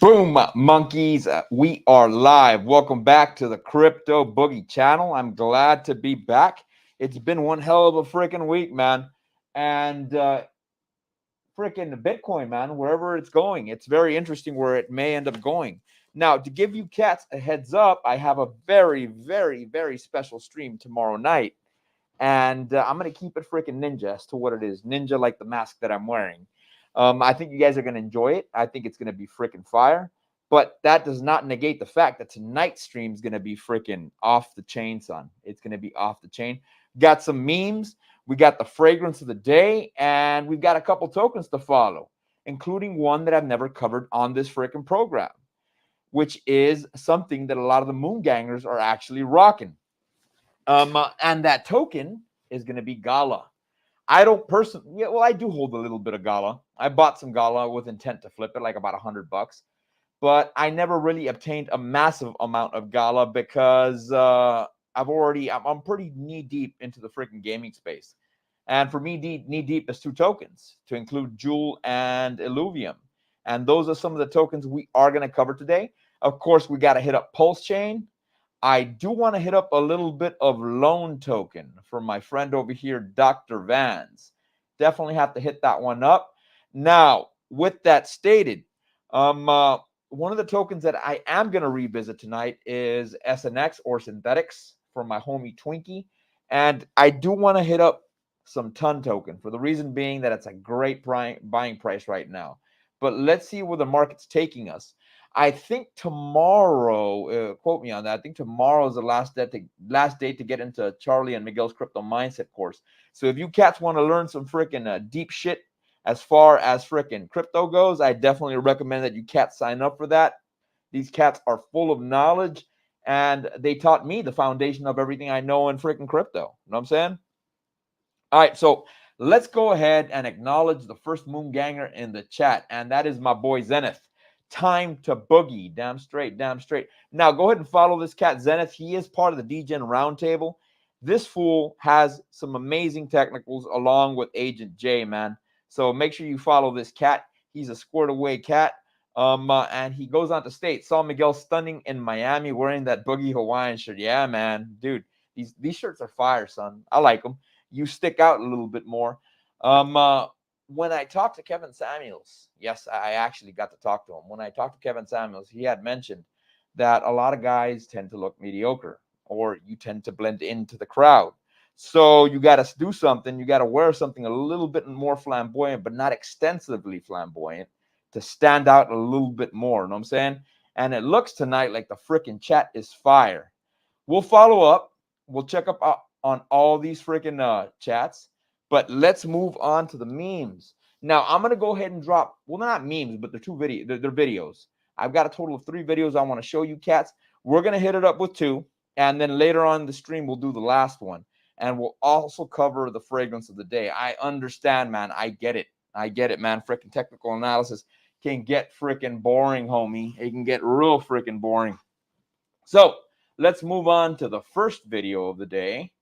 Boom, monkeys. We are live. Welcome back to the Crypto Boogie channel. I'm glad to be back. It's been one hell of a freaking week, man. And freaking Bitcoin, man, wherever it's going, it's very interesting where it may end up going. Now, to give you cats a heads up, I have a very, very, very special stream tomorrow night. And I'm going to keep it freaking ninja as to what it is. Ninja like the mask that I'm wearing. I think you guys are going to enjoy it. I think it's going to be freaking fire. But that does not negate the fact that tonight's stream is going to be freaking off the chain, son. It's going to be off the chain. Got some memes. We got the fragrance of the day. And we've got a couple tokens to follow, including one that I've never covered on this freaking program, which is something that a lot of the moon gangers are actually rocking. And that token is going to be Gala. I don't personally, yeah, well, I do hold a little bit of Gala. I bought some Gala with intent to flip it, like about $100. But I never really obtained a massive amount of Gala because I'm pretty knee deep into the freaking gaming space. And for me, knee deep is two tokens to include Jewel and Illuvium. And those are some of the tokens we are going to cover today. Of course, we got to hit up Pulse Chain. I do want to hit up a little bit of loan token from my friend over here, Dr. Vans. Definitely have to hit that one up. Now, with that stated, one of the tokens that I am going to revisit tonight is SNX or Synthetics from my homie Twinkie. And I do want to hit up some ton token for the reason being that it's a great buying price right now. But let's see where the market's taking us. I think tomorrow, quote me on that, I think tomorrow is the last date to get into Charlie and Miguel's crypto mindset course. So if you cats want to learn some freaking deep shit as far as freaking crypto goes, I definitely recommend that you cats sign up for that. These cats are full of knowledge, and they taught me the foundation of everything I know in freaking crypto. You know what I'm saying? All right, so let's go ahead and acknowledge the first moon ganger in the chat, and that is my boy Zenith. Time to boogie. Damn straight, damn straight. Now, go ahead and follow this cat, Zenith. He is part of the DGen Roundtable. This fool has some amazing technicals along with Agent J, man. So make sure you follow this cat. He's a squared away cat. And he goes on to state, saw Miguel stunning in Miami wearing that boogie Hawaiian shirt. Yeah, man. Dude, these shirts are fire, son. I like them. You stick out a little bit more. When I talked to Kevin Samuels, yes, I actually got to talk to him. When I talked to Kevin Samuels, he had mentioned that a lot of guys tend to look mediocre, or you tend to blend into the crowd. So you got to do something. You got to wear something a little bit more flamboyant, but not extensively flamboyant, to stand out a little bit more. You know what I'm saying? And it looks tonight like the freaking chat is fire. We'll follow up. We'll check up on all these freaking chats. But let's move on to the memes. Now, I'm going to go ahead and drop, well, not memes, but they're they're videos. I've got a total of 3 videos I want to show you cats. We're going to hit it up with 2. And then later on in the stream, we'll do the last one. And we'll also cover the fragrance of the day. I understand, man. I get it. I get it, man. Freaking technical analysis can get freaking boring, homie. It can get real freaking boring. So let's move on to the first video of the day.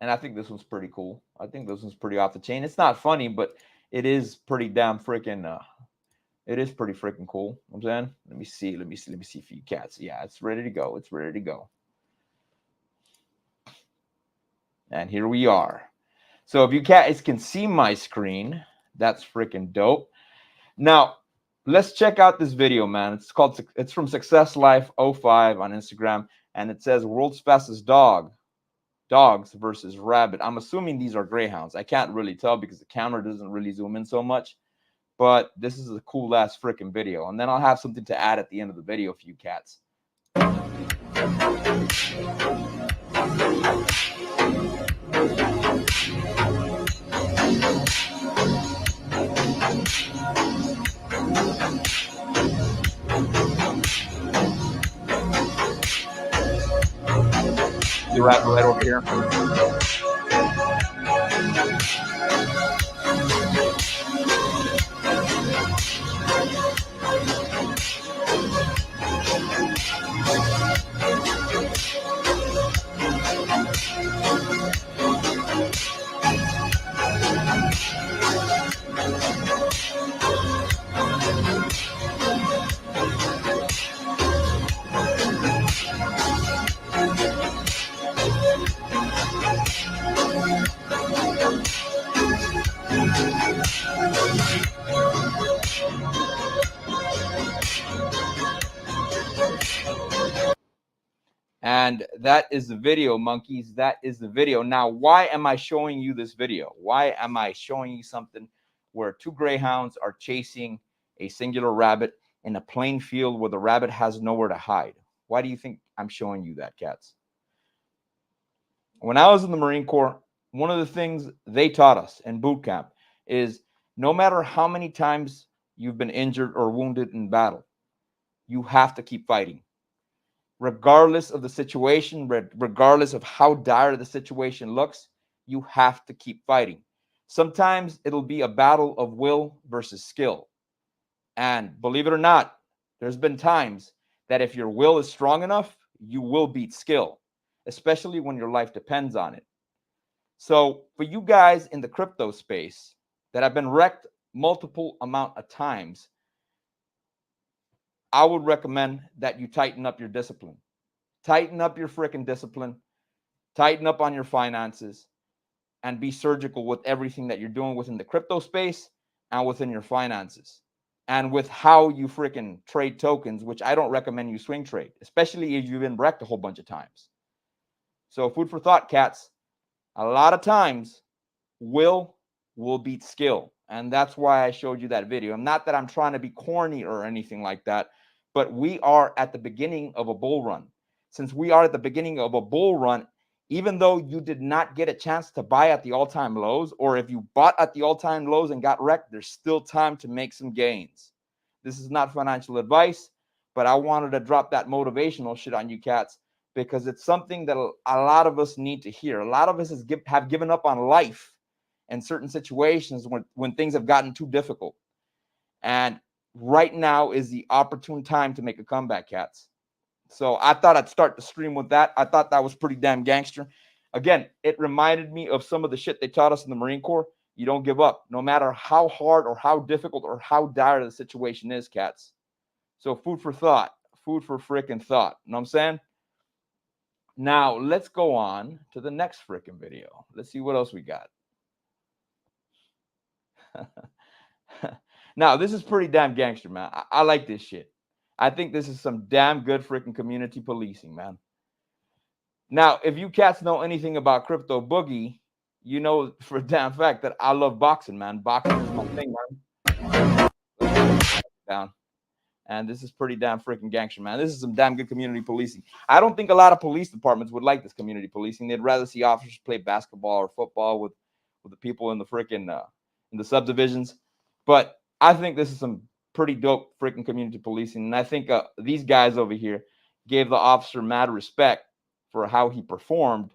And I think this one's pretty cool. I think this one's pretty off the chain. It's not funny, but it is pretty damn freaking, it is pretty freaking cool. You know what I'm saying? Let me see for you cats. Yeah, it's ready to go. It's ready to go. And here we are. So if you cats can see my screen, that's freaking dope. Now, let's check out this video, man. It's from Success Life 05 on Instagram, and it says world's fastest dogs versus rabbit. I'm assuming these are greyhounds. I can't really tell because the camera doesn't really zoom in so much, but this is a cool ass freaking video. And then I'll have something to add at the end of the video for you cats. The rabbit right over here. And that is the video, monkeys. That is the video. Now, why am I showing you this video? Why am I showing you something where two greyhounds are chasing a singular rabbit in a plain field where the rabbit has nowhere to hide? Why do you think I'm showing you that, cats? When I was in the Marine Corps, one of the things they taught us in boot camp is no matter how many times you've been injured or wounded in battle, you have to keep fighting. Regardless of the situation, regardless of how dire the situation looks, you have to keep fighting. Sometimes it'll be a battle of will versus skill. And believe it or not, there's been times that if your will is strong enough, you will beat skill, especially when your life depends on it. So for you guys in the crypto space that have been wrecked multiple amount of times, I would recommend that you tighten up your discipline. Tighten up your freaking discipline. Tighten up on your finances and be surgical with everything that you're doing within the crypto space and within your finances and with how you freaking trade tokens, which I don't recommend you swing trade, especially if you've been wrecked a whole bunch of times. So food for thought, cats. A lot of times, will beat skill. And that's why I showed you that video. Not that I'm trying to be corny or anything like that, but we are at the beginning of a bull run. Since we are at the beginning of a bull run, even though you did not get a chance to buy at the all-time lows, or if you bought at the all-time lows and got wrecked, there's still time to make some gains. This is not financial advice, but I wanted to drop that motivational shit on you cats because it's something that a lot of us need to hear. A lot of us have given up on life in certain situations when things have gotten too difficult. And right now is the opportune time to make a comeback, cats. So I thought I'd start the stream with that. I thought that was pretty damn gangster. Again, it reminded me of some of the shit they taught us in the Marine Corps. You don't give up, no matter how hard or how difficult or how dire the situation is, cats. So food for thought. Food for freaking thought. You know what I'm saying? Now, let's go on to the next freaking video. Let's see what else we got. Now, this is pretty damn gangster, man. I like this shit. I think this is some damn good freaking community policing, man. Now, if you cats know anything about Crypto Boogie, you know for a damn fact that I love boxing, man. Boxing is my thing, man. Down. And this is pretty damn freaking gangster, man. This is some damn good community policing. I don't think a lot of police departments would like this community policing. They'd rather see officers play basketball or football with the people in the freaking in the subdivisions. But I think this is some pretty dope freaking community policing. And I think these guys over here gave the officer mad respect for how he performed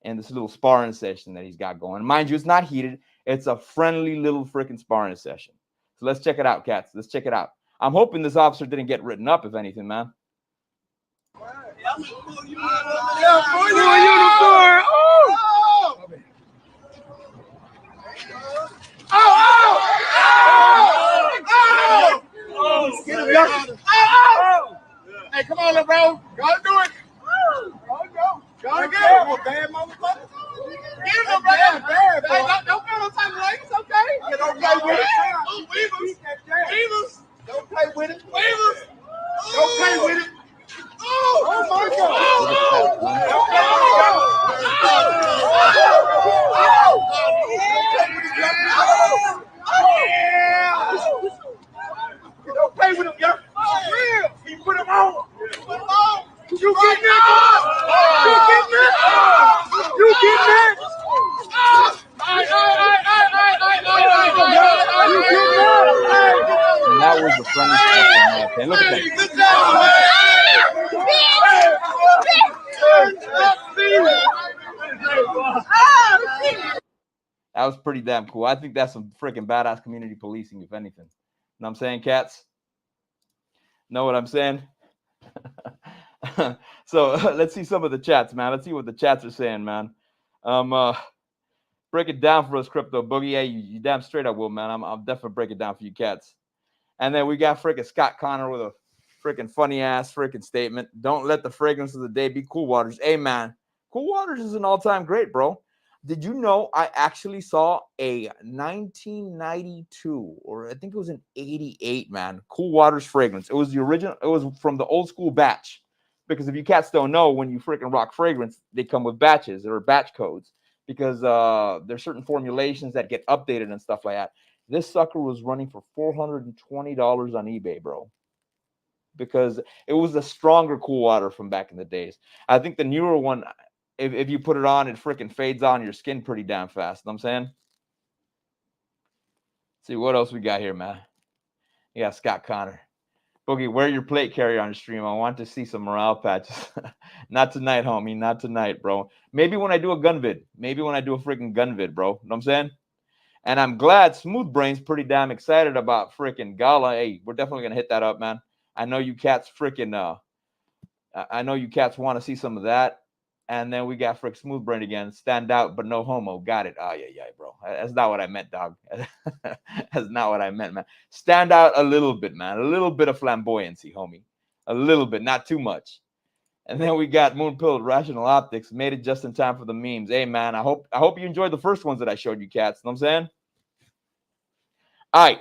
in this little sparring session that he's got going. Mind you, it's not heated. It's a friendly little freaking sparring session. So let's check it out, cats. Let's check it out. I'm hoping this officer didn't get written up, if anything, man. Yeah, for you a unicorn. Oh! Get him, y'all. Hey, come on, little bro. Gotta do it. Gotta get him. Bad motherfucker. Get him, bro. Don't feel no type of way. It's okay. Don't play with it. Weavers. Don't play with it. Weavers. Don't play with it. Oh my God. Don't play with him, y'all. He put him on. You get that? You get that? And that was the friendly stuff. Okay, look at that. That was pretty damn cool. I think that's some freaking badass community policing, if anything. You know what I'm saying, cats? Know what I'm saying? So let's see some of the chats, man. Let's see what the chats are saying, man. Break it down for us, Crypto Boogie. Hey, you damn straight I will, man. I'll definitely break it down for you cats. And then we got freaking Scott Connor with a freaking funny ass freaking statement. Don't let the fragrance of the day be Cool Waters. Hey, man, Cool Waters is an all-time great, bro. Did you know I actually saw a 1992, or I think it was an 88, man, Cool Waters fragrance. It was the original. It was from the old school batch. Because if you cats don't know, when you freaking rock fragrance, they come with batches or batch codes because there's certain formulations that get updated and stuff like that. This sucker was running for $420 on eBay, bro, because it was the stronger cool water from back in the days. I think the newer one, if you put it on, it freaking fades on your skin pretty damn fast. You know what I'm saying? See what else we got here, man. Yeah, Scott Connor. Boogie, wear your plate carrier on the stream. I want to see some morale patches. Not tonight, homie. Not tonight, bro. Maybe when I do a gun vid. Maybe when I do a freaking gun vid, bro. You know what I'm saying? And I'm glad Smooth Brain's pretty damn excited about freaking Gala. Hey, we're definitely going to hit that up, man. I know you cats freaking, I know you cats want to see some of that. And then we got Frick Smooth Brain again. Stand out, but no homo. Got it. Oh, yeah, bro. That's not what I meant, dog. That's not what I meant, man. Stand out a little bit, man. A little bit of flamboyancy, homie. A little bit, not too much. And then we got Moon Pill Rational Optics. Made it just in time for the memes. Hey, man, I hope you enjoyed the first ones that I showed you, cats. You know what I'm saying? All right.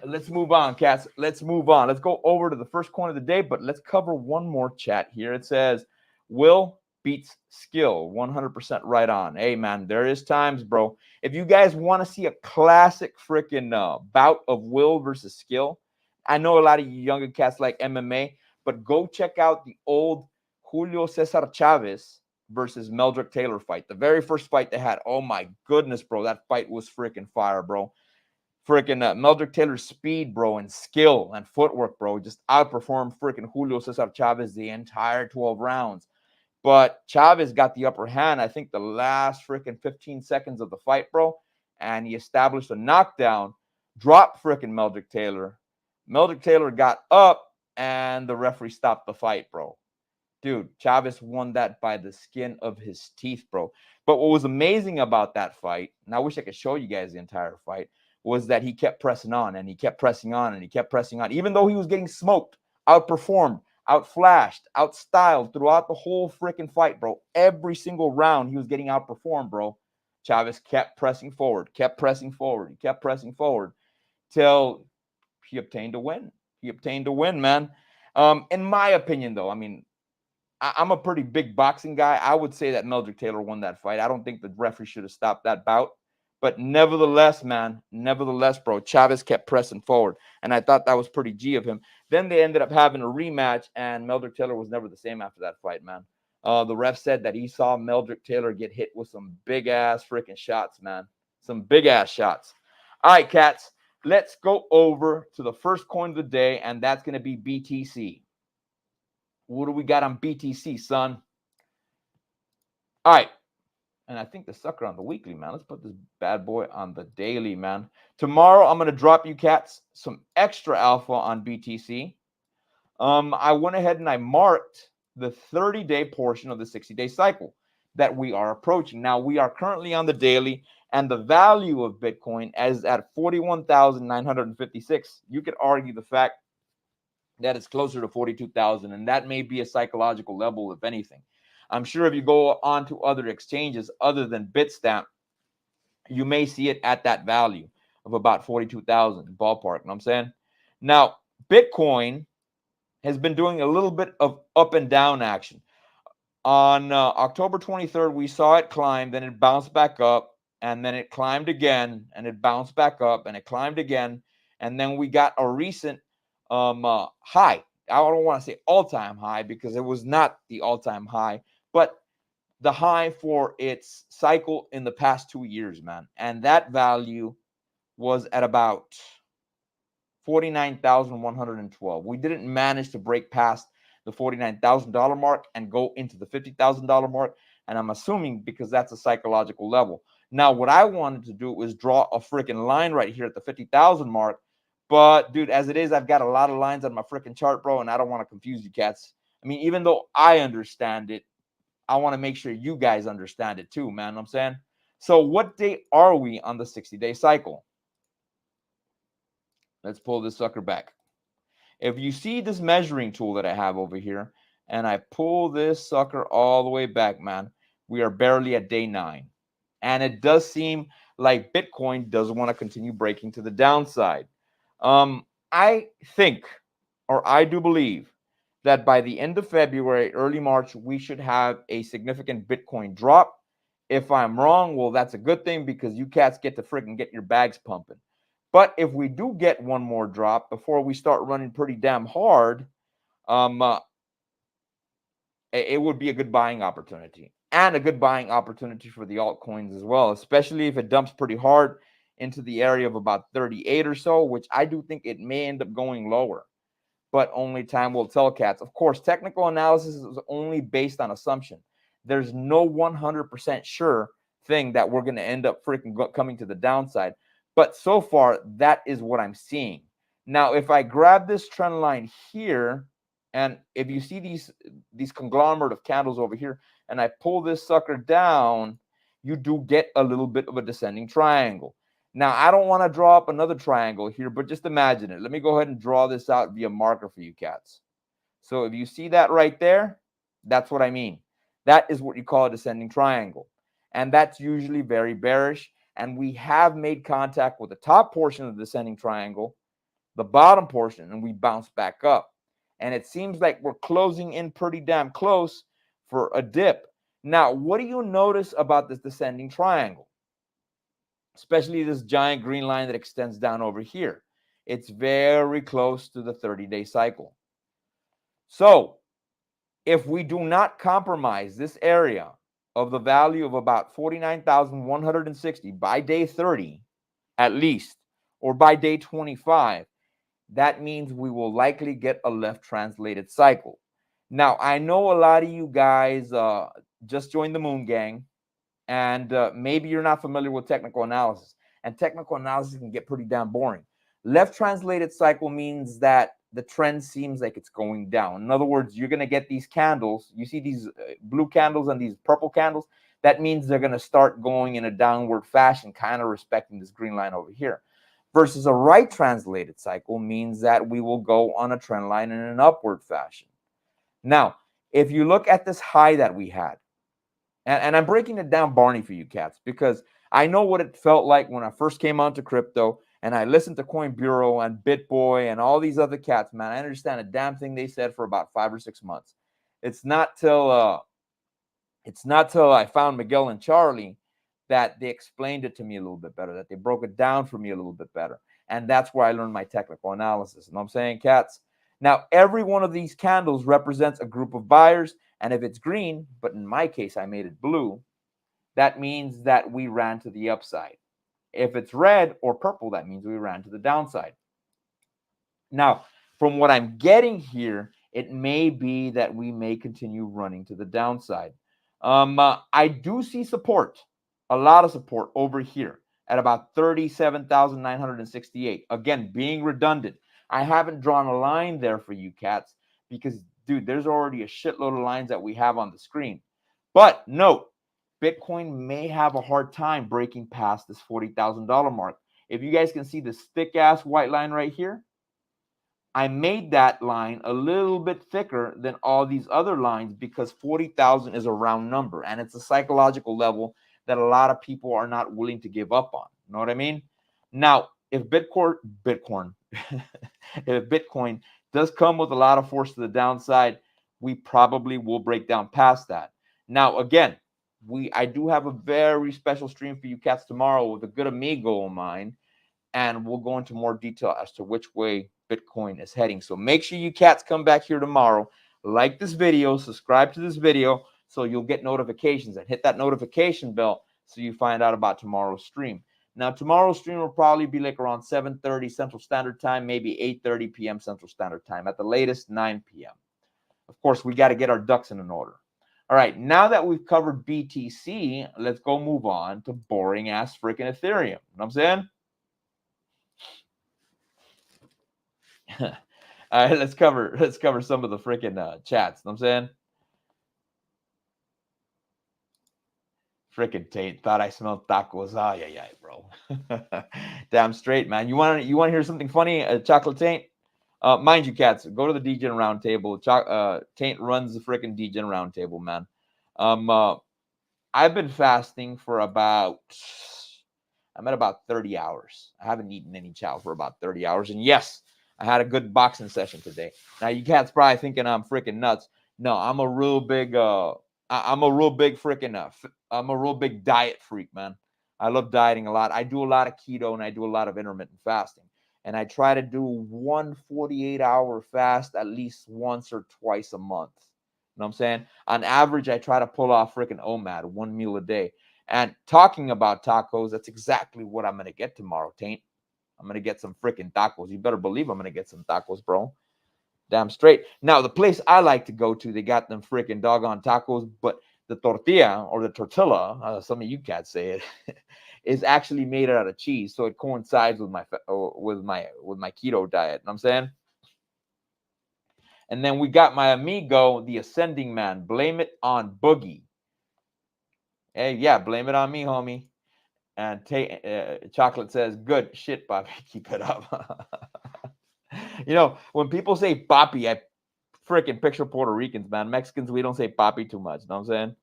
Let's move on, cats. Let's move on. Let's go over to the first coin of the day, but let's cover one more chat here. It says, Will beats skill. 100% right on. Hey, man, there is times, bro. If you guys want to see a classic freaking bout of will versus skill, I know a lot of you younger cats like MMA, but go check out the old Julio Cesar Chavez versus Meldrick Taylor fight. The very first fight they had. Oh, my goodness, bro. That fight was freaking fire, bro. Freaking Meldrick Taylor's speed, bro, and skill and footwork, bro, just outperformed freaking Julio Cesar Chavez the entire 12 rounds. But Chavez got the upper hand, I think, the last freaking 15 seconds of the fight, bro, and he established a knockdown, dropped freaking Meldrick Taylor. Meldrick Taylor got up, and the referee stopped the fight, bro. Dude, Chavez won that by the skin of his teeth, bro. But what was amazing about that fight, and I wish I could show you guys the entire fight, was that he kept pressing on and he kept pressing on and he kept pressing on, even though he was getting smoked, outperformed, outflashed, outstyled throughout the whole freaking fight, bro. Every single round he was getting outperformed, bro. Chavez kept pressing forward, he kept pressing forward till he obtained a win. He obtained a win, man. In my opinion, though, I mean, I'm a pretty big boxing guy. I would say that Meldrick Taylor won that fight. I don't think the referee should have stopped that bout. But nevertheless, bro, Chavez kept pressing forward. And I thought that was pretty G of him. Then they ended up having a rematch, and Meldrick Taylor was never the same after that fight, man. The ref said that he saw Meldrick Taylor get hit with some big-ass freaking shots, man. Some big-ass shots. All right, cats, let's go over to the first coin of the day, and that's going to be BTC. What do we got on BTC, son? All right. And I think the sucker on the weekly, man. Let's put this bad boy on the daily, man. Tomorrow, I'm going to drop you cats some extra alpha on BTC. I went ahead and I marked the 30-day portion of the 60-day cycle that we are approaching. Now, we are currently on the daily, and the value of Bitcoin is at 41,956. You could argue the fact that it's closer to 42,000, and that may be a psychological level, if anything. I'm sure if you go on to other exchanges other than Bitstamp, you may see it at that value of about 42,000 ballpark. You know what I'm saying? Now, Bitcoin has been doing a little bit of up and down action. On October 23rd, we saw it climb, then it bounced back up, and then it climbed again, and it bounced back up, and it climbed again, and then we got a recent high. I don't want to say all-time high because it was not the all-time high, but the high for its cycle in the past 2 years, man. And that value was at about 49,112. We didn't manage to break past the $49,000 mark and go into the $50,000 mark. And I'm assuming because that's a psychological level. Now, what I wanted to do was draw a freaking line right here at the 50,000 mark. But, dude, as it is, I've got a lot of lines on my freaking chart, bro, and I don't want to confuse you cats. I mean, even though I understand it, I want to make sure you guys understand it too, man. You know what I'm saying? So what day are we on the 60-day cycle? Let's pull this sucker back. If you see this measuring tool that I have over here, and I pull this sucker all the way back, man, we are barely at day 9. And it does seem like Bitcoin doesn't want to continue breaking to the downside. I think, or I do believe, that by the end of February, early March, we should have a significant Bitcoin drop. If I'm wrong, well, that's a good thing because you cats get to freaking get your bags pumping. But if we do get one more drop before we start running pretty damn hard, um, uh, it would be a good buying opportunity and a good buying opportunity for the altcoins as well, especially if it dumps pretty hard into the area of about 38 or so, which I do think it may end up going lower, but only time will tell, cats. Of course, technical analysis is only based on assumption. There's no 100% sure thing that we're going to end up freaking coming to the downside. But so far, that is what I'm seeing. Now, if I grab this trend line here, and if you see these conglomerate of candles over here, and I pull this sucker down, you do get a little bit of a descending triangle. Now, I don't want to draw up another triangle here, but just imagine it. Let me go ahead and draw this out via marker for you cats. So if you see that right there, that's what I mean. That is what you call a descending triangle. And that's usually very bearish. And we have made contact with the top portion of the descending triangle, the bottom portion, and we bounce back up. And it seems like we're closing in pretty damn close for a dip. Now, what do you notice about this descending triangle? Especially this giant green line that extends down over here. It's very close to the 30-day cycle. So if we do not compromise this area of the value of about 49,160 by day 30, at least, or by day 25, that means we will likely get a left translated cycle. Now, I know a lot of you guys just joined the Moon Gang, and maybe you're not familiar with technical analysis. And technical analysis can get pretty damn boring. Left translated cycle means that the trend seems like it's going down. In other words, you're going to get these candles. You see these blue candles and these purple candles. That means they're going to start going in a downward fashion, kind of respecting this green line over here. Versus a right translated cycle means that we will go on a trend line in an upward fashion. Now, if you look at this high that we had, and I'm breaking it down, Barney, for you cats, because I know what it felt like when I first came onto crypto and I listened to Coin Bureau and BitBoy and all these other cats, man. I understand a damn thing they said for about 5 or 6 months. It's not till I found Miguel and Charlie that they explained it to me a little bit better, that they broke it down for me a little bit better. And that's where I learned my technical analysis. You know what I'm saying, cats? Now, every one of these candles represents a group of buyers. And if it's green, but in my case, I made it blue, that means that we ran to the upside. If it's red or purple, that means we ran to the downside. Now, from what I'm getting here, it may be that we may continue running to the downside. I do see support, a lot of support over here at about 37,968. Again, being redundant. I haven't drawn a line there for you cats because, dude, there's already a shitload of lines that we have on the screen. But note, Bitcoin may have a hard time breaking past this $40,000 mark. If you guys can see this thick ass white line right here, I made that line a little bit thicker than all these other lines because 40,000 is a round number and it's a psychological level that a lot of people are not willing to give up on. You know what I mean? Now, if Bitcoin if Bitcoin does come with a lot of force to the downside, we probably will break down past that. Now, again, I do have a very special stream for you cats tomorrow with a good amigo of mine, and we'll go into more detail as to which way Bitcoin is heading. So make sure you cats come back here tomorrow, like this video, subscribe to this video so you'll get notifications, and hit that notification bell so you find out about tomorrow's stream. Now, tomorrow's stream will probably be like around 7:30 Central Standard Time, maybe 8:30 p.m. Central Standard Time, at the latest 9 p.m. Of course, we got to get our ducks in an order. All right, now that we've covered BTC, let's go move on to boring ass freaking Ethereum. You know what I'm saying? All right, let's cover some of the freaking chats. You know what I'm saying? Freaking Tate thought I smelled tacos. Ah, yeah, bro. Damn straight, man. You want to hear something funny? Chocolate Taint. Mind you, cats, go to the DGen Roundtable. Taint runs the freaking DGen Roundtable, man. I've been fasting for I'm at about 30 hours. I haven't eaten any chow for about 30 hours. And yes, I had a good boxing session today. Now you cats probably thinking I'm freaking nuts. No, I'm a real big I'm a real big freaking I'm a real big diet freak, man. I love dieting a lot. I do a lot of keto and I do a lot of intermittent fasting. And I try to do one 48-hour fast at least once or twice a month. You know what I'm saying? On average, I try to pull off freaking OMAD, one meal a day. And talking about tacos, that's exactly what I'm going to get tomorrow, Taint. I'm going to get some freaking tacos. You better believe I'm going to get some tacos, bro. Damn straight. Now, the place I like to go to, they got them freaking doggone tacos, but the tortilla or the tortilla, some of you cats say it, is actually made out of cheese, so it coincides with my keto diet. You know what I'm saying? And then we got my amigo, the ascending man. Blame it on Boogie. Hey, yeah, blame it on me, homie. And Chocolate says, good shit, Bobby. Keep it up. When people say papi, I freaking picture Puerto Ricans, man. Mexicans, we don't say papi too much. You know what I'm saying?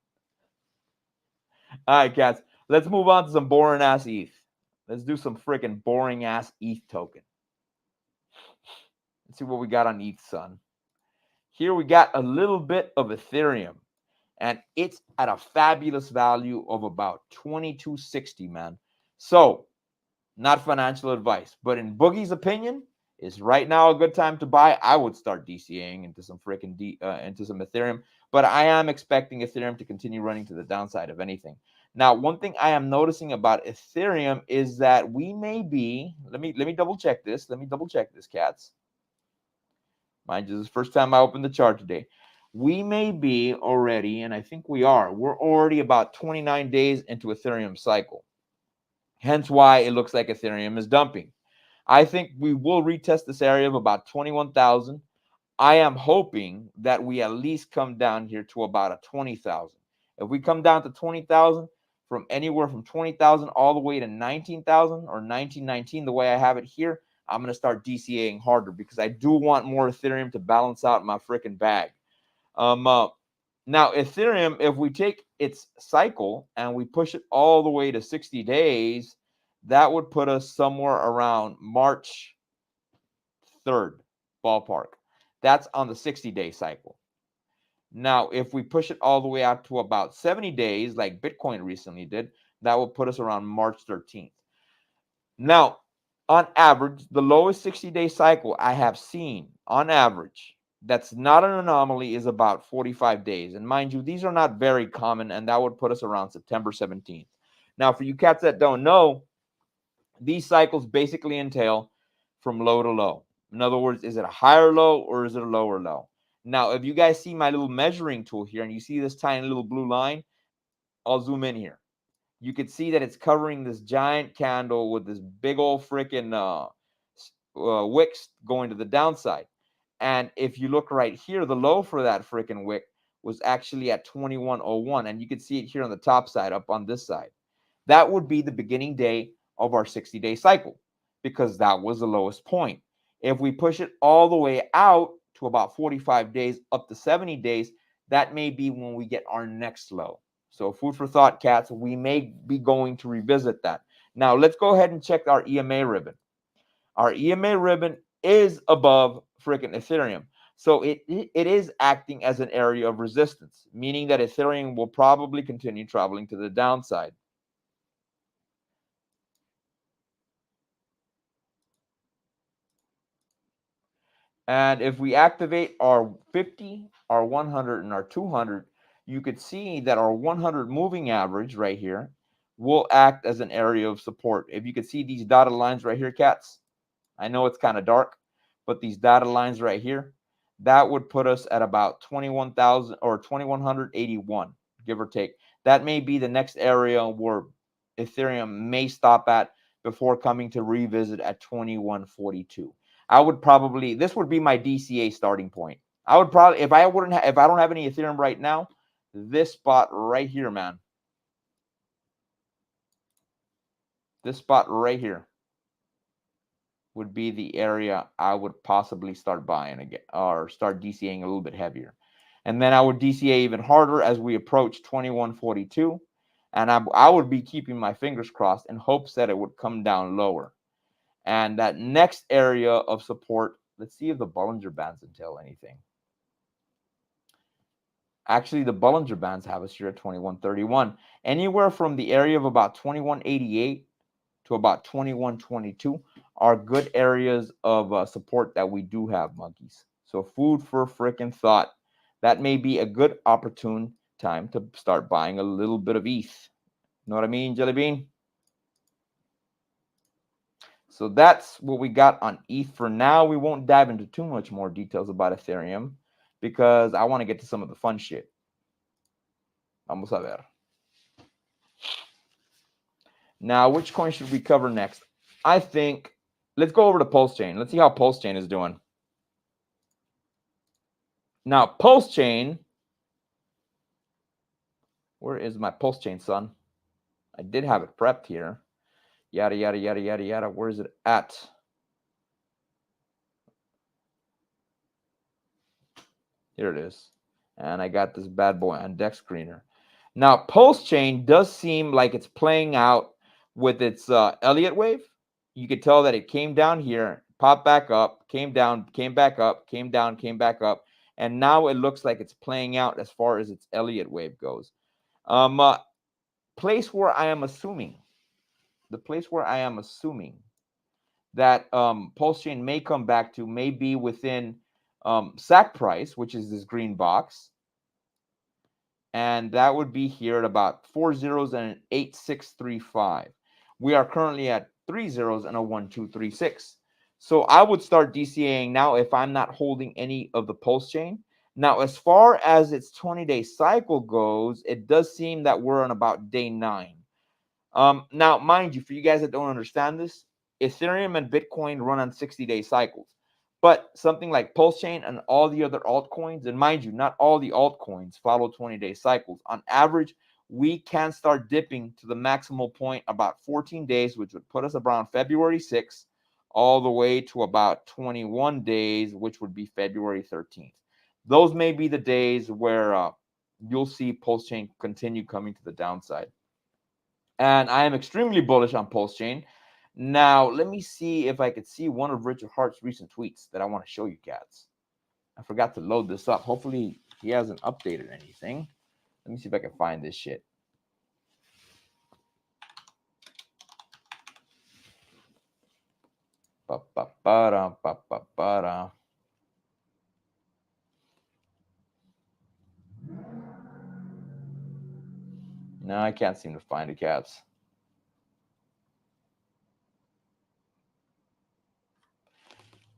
All right, cats. Let's move on to some boring ass ETH. Let's do some freaking boring ass ETH token. Let's see what we got on ETH, son. Here we got a little bit of Ethereum, and it's at a fabulous value of about 2260, man. So, not financial advice, but in Boogie's opinion, is right now a good time to buy? I would start DCAing into some freaking into some Ethereum, but I am expecting Ethereum to continue running to the downside of anything. Now, one thing I am noticing about Ethereum is that we may be. Let me double check this. Let me double check this, cats. Mind you, this is the first time I opened the chart today. We may be already, and I think we are. We're already about 29 days into Ethereum cycle. Hence why it looks like Ethereum is dumping. I think we will retest this area of about 21,000. I am hoping that we at least come down here to about a 20,000. If we come down to 20,000, from anywhere from 20,000 all the way to 19,000 or 1919, the way I have it here, I'm going to start DCAing harder because I do want more Ethereum to balance out my freaking bag. Now, Ethereum, if we take its cycle and we push it all the way to 60 days, that would put us somewhere around March 3rd ballpark. That's on the 60-day cycle. Now, if we push it all the way out to about 70 days, like Bitcoin recently did, that will put us around March 13th. Now, on average, the lowest 60-day cycle I have seen on average, that's not an anomaly, is about 45 days. And mind you, these are not very common, and that would put us around September 17th. Now, for you cats that don't know, these cycles basically entail from low to low. In other words, is it a higher low or is it a lower low? Now, if you guys see my little measuring tool here and you see this tiny little blue line, I'll zoom in here. You can see that it's covering this giant candle with this big old freaking wicks going to the downside. And if you look right here, the low for that freaking wick was actually at 2101. And you can see it here on the top side, up on this side. That would be the beginning day of our 60-day cycle because that was the lowest point. If we push it all the way out to about 45 days, up to 70 days, that may be when we get our next low. So food for thought, cats. We may be going to revisit that. Now, let's go ahead and check our EMA ribbon. Our EMA ribbon is above freaking Ethereum. So it is acting as an area of resistance, meaning that Ethereum will probably continue traveling to the downside. And if we activate our 50, our 100, and our 200, you could see that our 100 moving average right here will act as an area of support. If you could see these dotted lines right here, cats, I know it's kind of dark, but these dotted lines right here, that would put us at about 21,000 or 2,181, give or take. That may be the next area where Ethereum may stop at before coming to revisit at 2142. I would probably, this would be my DCA starting point. I would probably, if I don't have any Ethereum right now, this spot right here, man. This spot right here would be the area I would possibly start buying again or start DCAing a little bit heavier. And then I would DCA even harder as we approach 2142. And I would be keeping my fingers crossed in hopes that it would come down lower. And that next area of support Let's see if the Bollinger Bands entail anything. Actually, the Bollinger Bands have us here at 2131. Anywhere from the area of about 2188 to about 2122 are good areas of support that we do have, monkeys. So food for frickin' thought. That may be a good opportune time to start buying a little bit of ETH. Know what I mean, Jelly Bean? So that's what we got on ETH for now. We won't dive into too much more details about Ethereum because I want to get to some of the fun shit. Vamos a ver. Now, which coin should we cover next? I think let's go over to Pulse Chain. Let's see how Pulse Chain is doing. Now, Pulse Chain. Where is my Pulse Chain, son? I did have it prepped here. Yada, yada, yada, yada, yada. Where is it at? Here it is. And I got this bad boy on deck screener. Now, Pulse Chain does seem like it's playing out with its Elliott wave. You could tell that it came down here, popped back up, came down, came back up, came down, came back up. And now it looks like it's playing out as far as its Elliott wave goes. Place where I am assuming, that Pulse Chain may come back to may be within SAC price, which is this green box. And that would be here at about 4 zeros and an 8635. We are currently at 3 zeros and a 1236. So I would start DCAing now if I'm not holding any of the Pulse Chain. Now, as far as its 20-day cycle goes, it does seem that we're on about day 9. Now, mind you, for you guys that don't understand this, Ethereum and Bitcoin run on 60-day cycles. But something like Pulse Chain and all the other altcoins, and mind you, not all the altcoins follow 20-day cycles. On average, we can start dipping to the maximal point about 14 days, which would put us around February 6th, all the way to about 21 days, which would be February 13th. Those may be the days where you'll see Pulse Chain continue coming to the downside. And I am extremely bullish on Pulse Chain. Now, let me see if I could see one of Richard Hart's recent tweets that I want to show you cats. I forgot to load this up. Hopefully, he hasn't updated anything. Let me see if I can find this shit. Ba-ba-ba-da. No, I can't seem to find it, cats.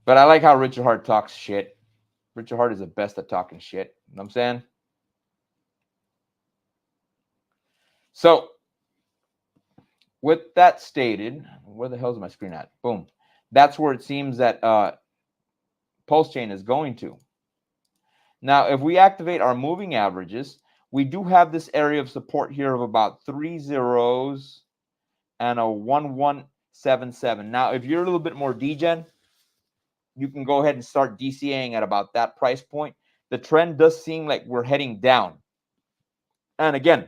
But I like how Richard Hart talks shit. Richard Hart is the best at talking shit. You know what I'm saying? So, with that stated, where the hell is my screen at? Boom. That's where it seems that Pulse Chain is going to. Now, if we activate our moving averages, we do have this area of support here of about 3 zeros and a 1177. Now, if you're a little bit more degen, you can go ahead and start DCAing at about that price point. The trend does seem like we're heading down. And again,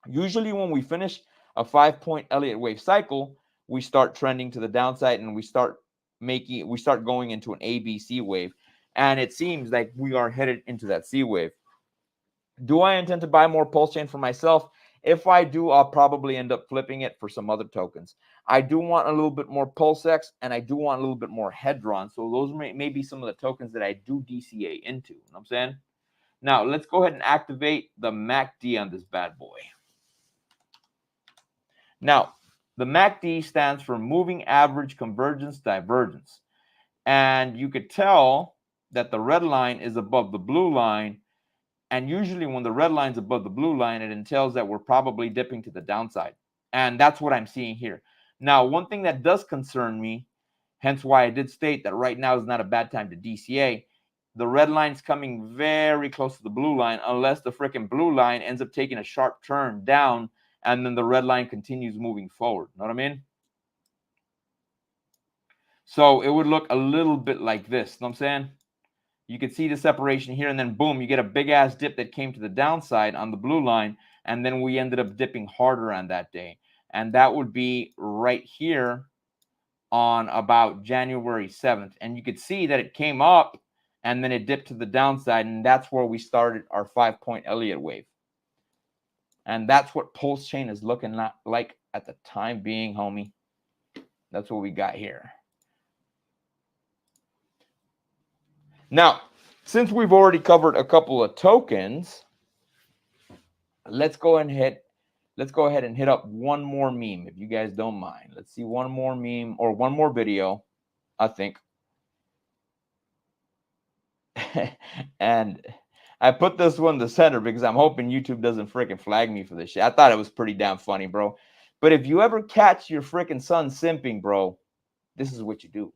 usually when we finish a 5-point Elliott wave cycle, we start trending to the downside and we start going into an ABC wave. And it seems like we are headed into that C wave. Do I intend to buy more Pulse Chain for myself? If I do, I'll probably end up flipping it for some other tokens. I do want a little bit more PulseX, and I do want a little bit more Hedron. So those may be some of the tokens that I do DCA into. You know what I'm saying? Now, let's go ahead and activate the MACD on this bad boy. Now, the MACD stands for Moving Average Convergence Divergence. And you could tell that the red line is above the blue line. And usually when the red line's above the blue line, it entails that we're probably dipping to the downside. And that's what I'm seeing here. Now, one thing that does concern me, hence why I did state that right now is not a bad time to DCA, the red line's coming very close to the blue line unless the freaking blue line ends up taking a sharp turn down and then the red line continues moving forward. Know what I mean? So it would look a little bit like this. Know what I'm saying? You could see the separation here, and then boom, you get a big-ass dip that came to the downside on the blue line, and then we ended up dipping harder on that day. And that would be right here on about January 7th. And you could see that it came up and then it dipped to the downside. And that's where we started our 5-point Elliott wave. And that's what pulse chain is looking like at the time being, homie. That's what we got here. Now, since we've already covered a couple of tokens, let's go ahead and hit up one more meme, if you guys don't mind. Let's see one more meme or one more video, I think. And I put this one in the center because I'm hoping YouTube doesn't freaking flag me for this shit. I thought it was pretty damn funny, bro. But if you ever catch your freaking son simping, bro, this is what you do.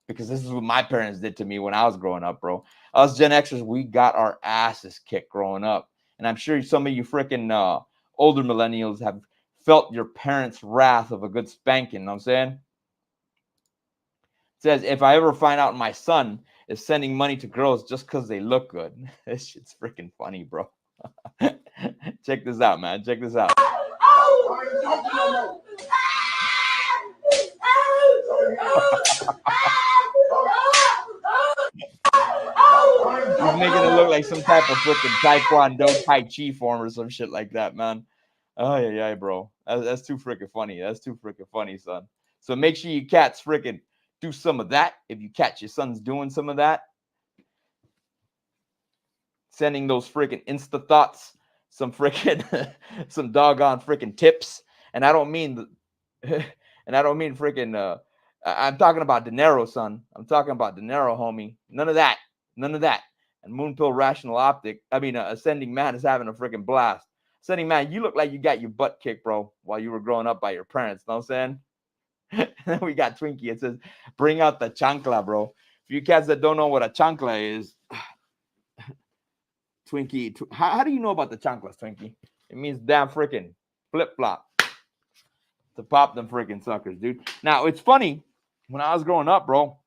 Because this is what my parents did to me when I was growing up, bro. Us Gen Xers, we got our asses kicked growing up. And I'm sure some of you freaking older millennials have felt your parents' wrath of a good spanking. You know what I'm saying? It says, if I ever find out my son is sending money to girls just because they look good. This shit's freaking funny, bro. Check this out, man. Check this out. He's making it look like some type of freaking Taekwondo Tai Chi form or some shit like that, man. Oh, yeah, bro. That's too freaking funny. That's too freaking funny, son. So make sure you cats freaking do some of that. If you catch your sons doing some of that, sending those freaking Insta thoughts, some freaking, some doggone freaking tips. And I don't mean, freaking, I'm talking about dinero, son. I'm talking about dinero, homie. None of that. None of that. And Moonpill Rational Optic, Ascending Man is having a freaking blast. Ascending Man, you look like you got your butt kicked, bro, while you were growing up by your parents. Know what I'm saying? And then we got Twinkie. It says, bring out the chancla, bro. For you cats that don't know what a chancla is, Twinkie, how do you know about the chanclas, Twinkie? It means damn freaking flip-flop. To pop them freaking suckers, dude. Now, it's funny. When I was growing up, bro,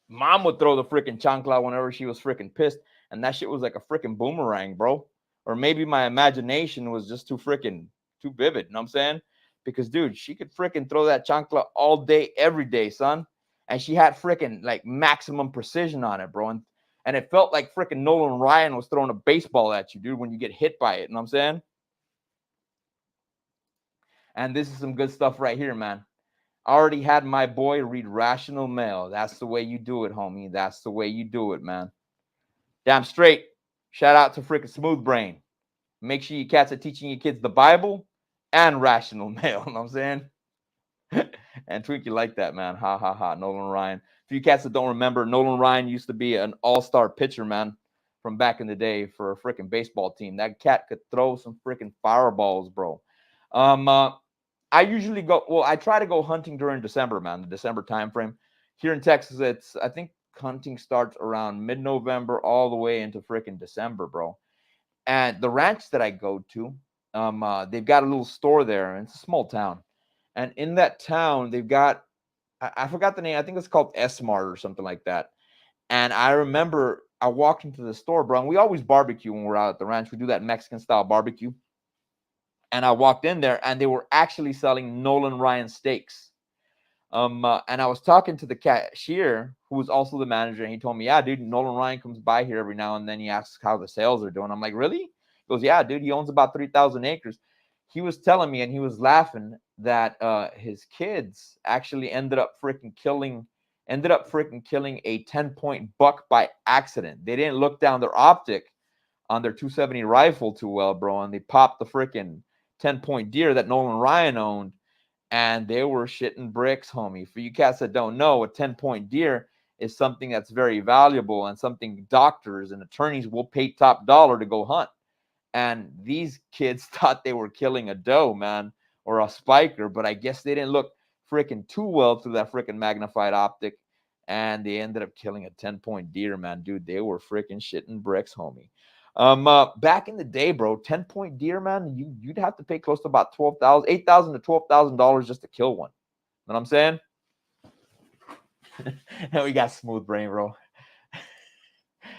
Mom would throw the freaking chancla whenever she was freaking pissed, and that shit was like a freaking boomerang, bro. Or maybe my imagination was just too vivid, you know what I'm saying? Because, dude, she could freaking throw that chancla all day, every day, son. And she had freaking, like, maximum precision on it, bro. And it felt like freaking Nolan Ryan was throwing a baseball at you, dude, when you get hit by it, you know what I'm saying? And this is some good stuff right here, man. I already had my boy read Rational Male. That's the way you do it, homie. That's the way you do it, man. Damn straight. Shout out to freaking Smooth Brain. Make sure you cats are teaching your kids the Bible and Rational Male. You know what I'm saying? And Twinkie like that, man. Ha, ha, ha. Nolan Ryan. For you cats that don't remember, Nolan Ryan used to be an all-star pitcher, man, from back in the day for a freaking baseball team. That cat could throw some freaking fireballs, bro. I usually I try to go hunting during December, man, the December time frame. Here in Texas, I think hunting starts around mid-November all the way into freaking December, bro. And the ranch that I go to, they've got a little store there, and it's a small town. And in that town, they've got, I forgot the name. I think it's called S-Mart or something like that. And I remember I walked into the store, bro, and we always barbecue when we're out at the ranch. We do that Mexican-style barbecue. And I walked in there, and they were actually selling Nolan Ryan steaks. And I was talking to the cashier, who was also the manager, and he told me, yeah, dude, Nolan Ryan comes by here every now and then. He asks how the sales are doing. I'm like, really? He goes, yeah, dude, he owns about 3,000 acres. He was telling me, and he was laughing, that his kids actually ended up freaking killing a 10-point buck by accident. They didn't look down their optic on their 270 rifle too well, bro, and they popped the freaking 10-point deer that Nolan Ryan owned, and they were shitting bricks, homie. For you cats that don't know, a 10-point deer is something that's very valuable and something doctors and attorneys will pay top dollar to go hunt. And these kids thought they were killing a doe, man, or a spiker, but I guess they didn't look freaking too well through that freaking magnified optic, and they ended up killing a 10-point deer, man. Dude, they were freaking shitting bricks, homie. Back in the day, bro, 10-point deer, man, you'd have to pay close to about $8,000 to $12,000 just to kill one. You know what I'm saying? And we got Smooth Brain, bro.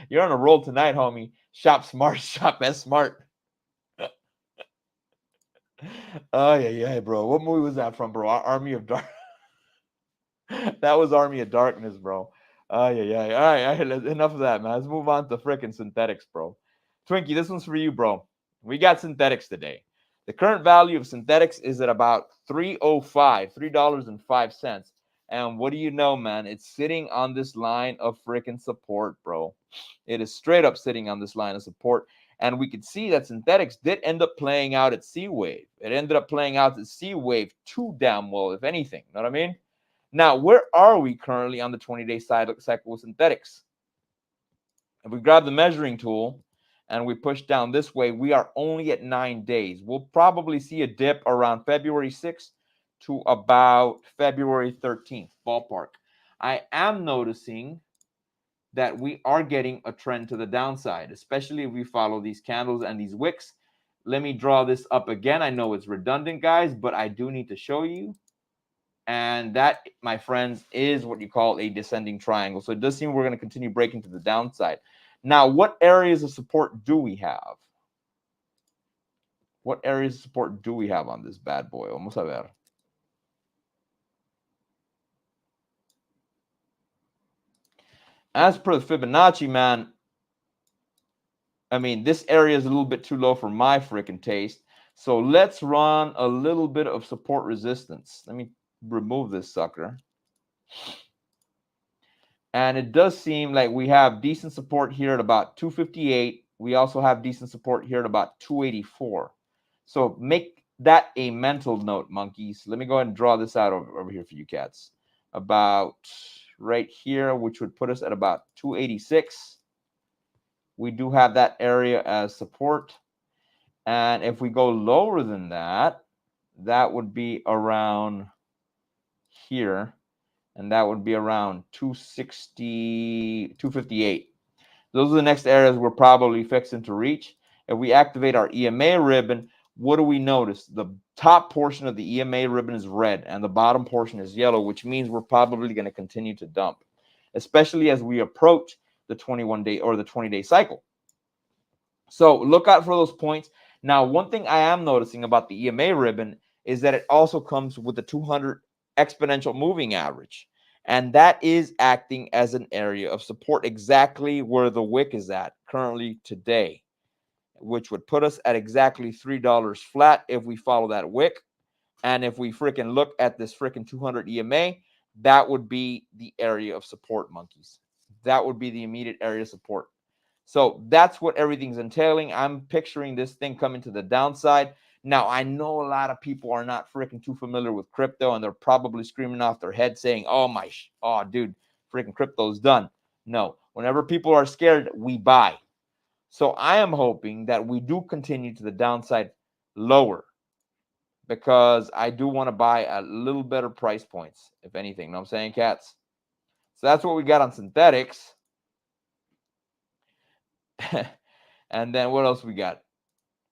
You're on a roll tonight, homie. Shop smart, shop S-Smart. Oh, yeah, bro. What movie was that from, bro? Army of Darkness. That was Army of Darkness, bro. Yeah. All right. Enough of that, man. Let's move on to freaking synthetics, bro. Twinkie, this one's for you, bro. We got synthetics today. The current value of synthetics is at about $3.05. And what do you know, man? It's sitting on this line of freaking support, bro. It is straight up sitting on this line of support. And we could see that synthetics did end up playing out at C wave. It ended up playing out at C wave too damn well, if anything. You know what I mean? Now, where are we currently on the 20-day cycle with synthetics? If we grab the measuring tool and we push down this way, we are only at 9 days. We'll probably see a dip around February 6th to about February 13th, ballpark. I am noticing that we are getting a trend to the downside, especially if we follow these candles and these wicks. Let me draw this up again. I know it's redundant, guys, but I do need to show you. And that, my friends, is what you call a descending triangle. So it does seem we're going to continue breaking to the downside. Now, what areas of support do we have? What areas of support do we have on this bad boy? Vamos a ver. As per the Fibonacci, man, I mean, this area is a little bit too low for my freaking taste. So let's run a little bit of support resistance. Let me remove this sucker. And it does seem like we have decent support here at about 258. We also have decent support here at about 284. So make that a mental note, monkeys. Let me go ahead and draw this out over here for you cats. About right here, which would put us at about 286. We do have that area as support. And if we go lower than that, that would be around here. And that would be around 260, 258. Those are the next areas we're probably fixing to reach. If we activate our EMA ribbon, what do we notice? The top portion of the EMA ribbon is red and the bottom portion is yellow, which means we're probably going to continue to dump, especially as we approach the 21-day or the 20-day cycle. So look out for those points. Now, one thing I am noticing about the EMA ribbon is that it also comes with the 200 exponential moving average. And that is acting as an area of support exactly where the wick is at currently today, which would put us at exactly $3 flat if we follow that wick. And if we freaking look at this freaking 200 EMA, that would be the area of support, monkeys. That would be the immediate area of support. So that's what everything's entailing. I'm picturing this thing coming to the downside. Now, I know a lot of people are not freaking too familiar with crypto, and they're probably screaming off their head saying, oh, dude, freaking crypto's done. No, whenever people are scared, we buy. So I am hoping that we do continue to the downside lower because I do want to buy at a little better price points, if anything. You know what I'm saying, cats? So that's what we got on synthetics. And then what else we got?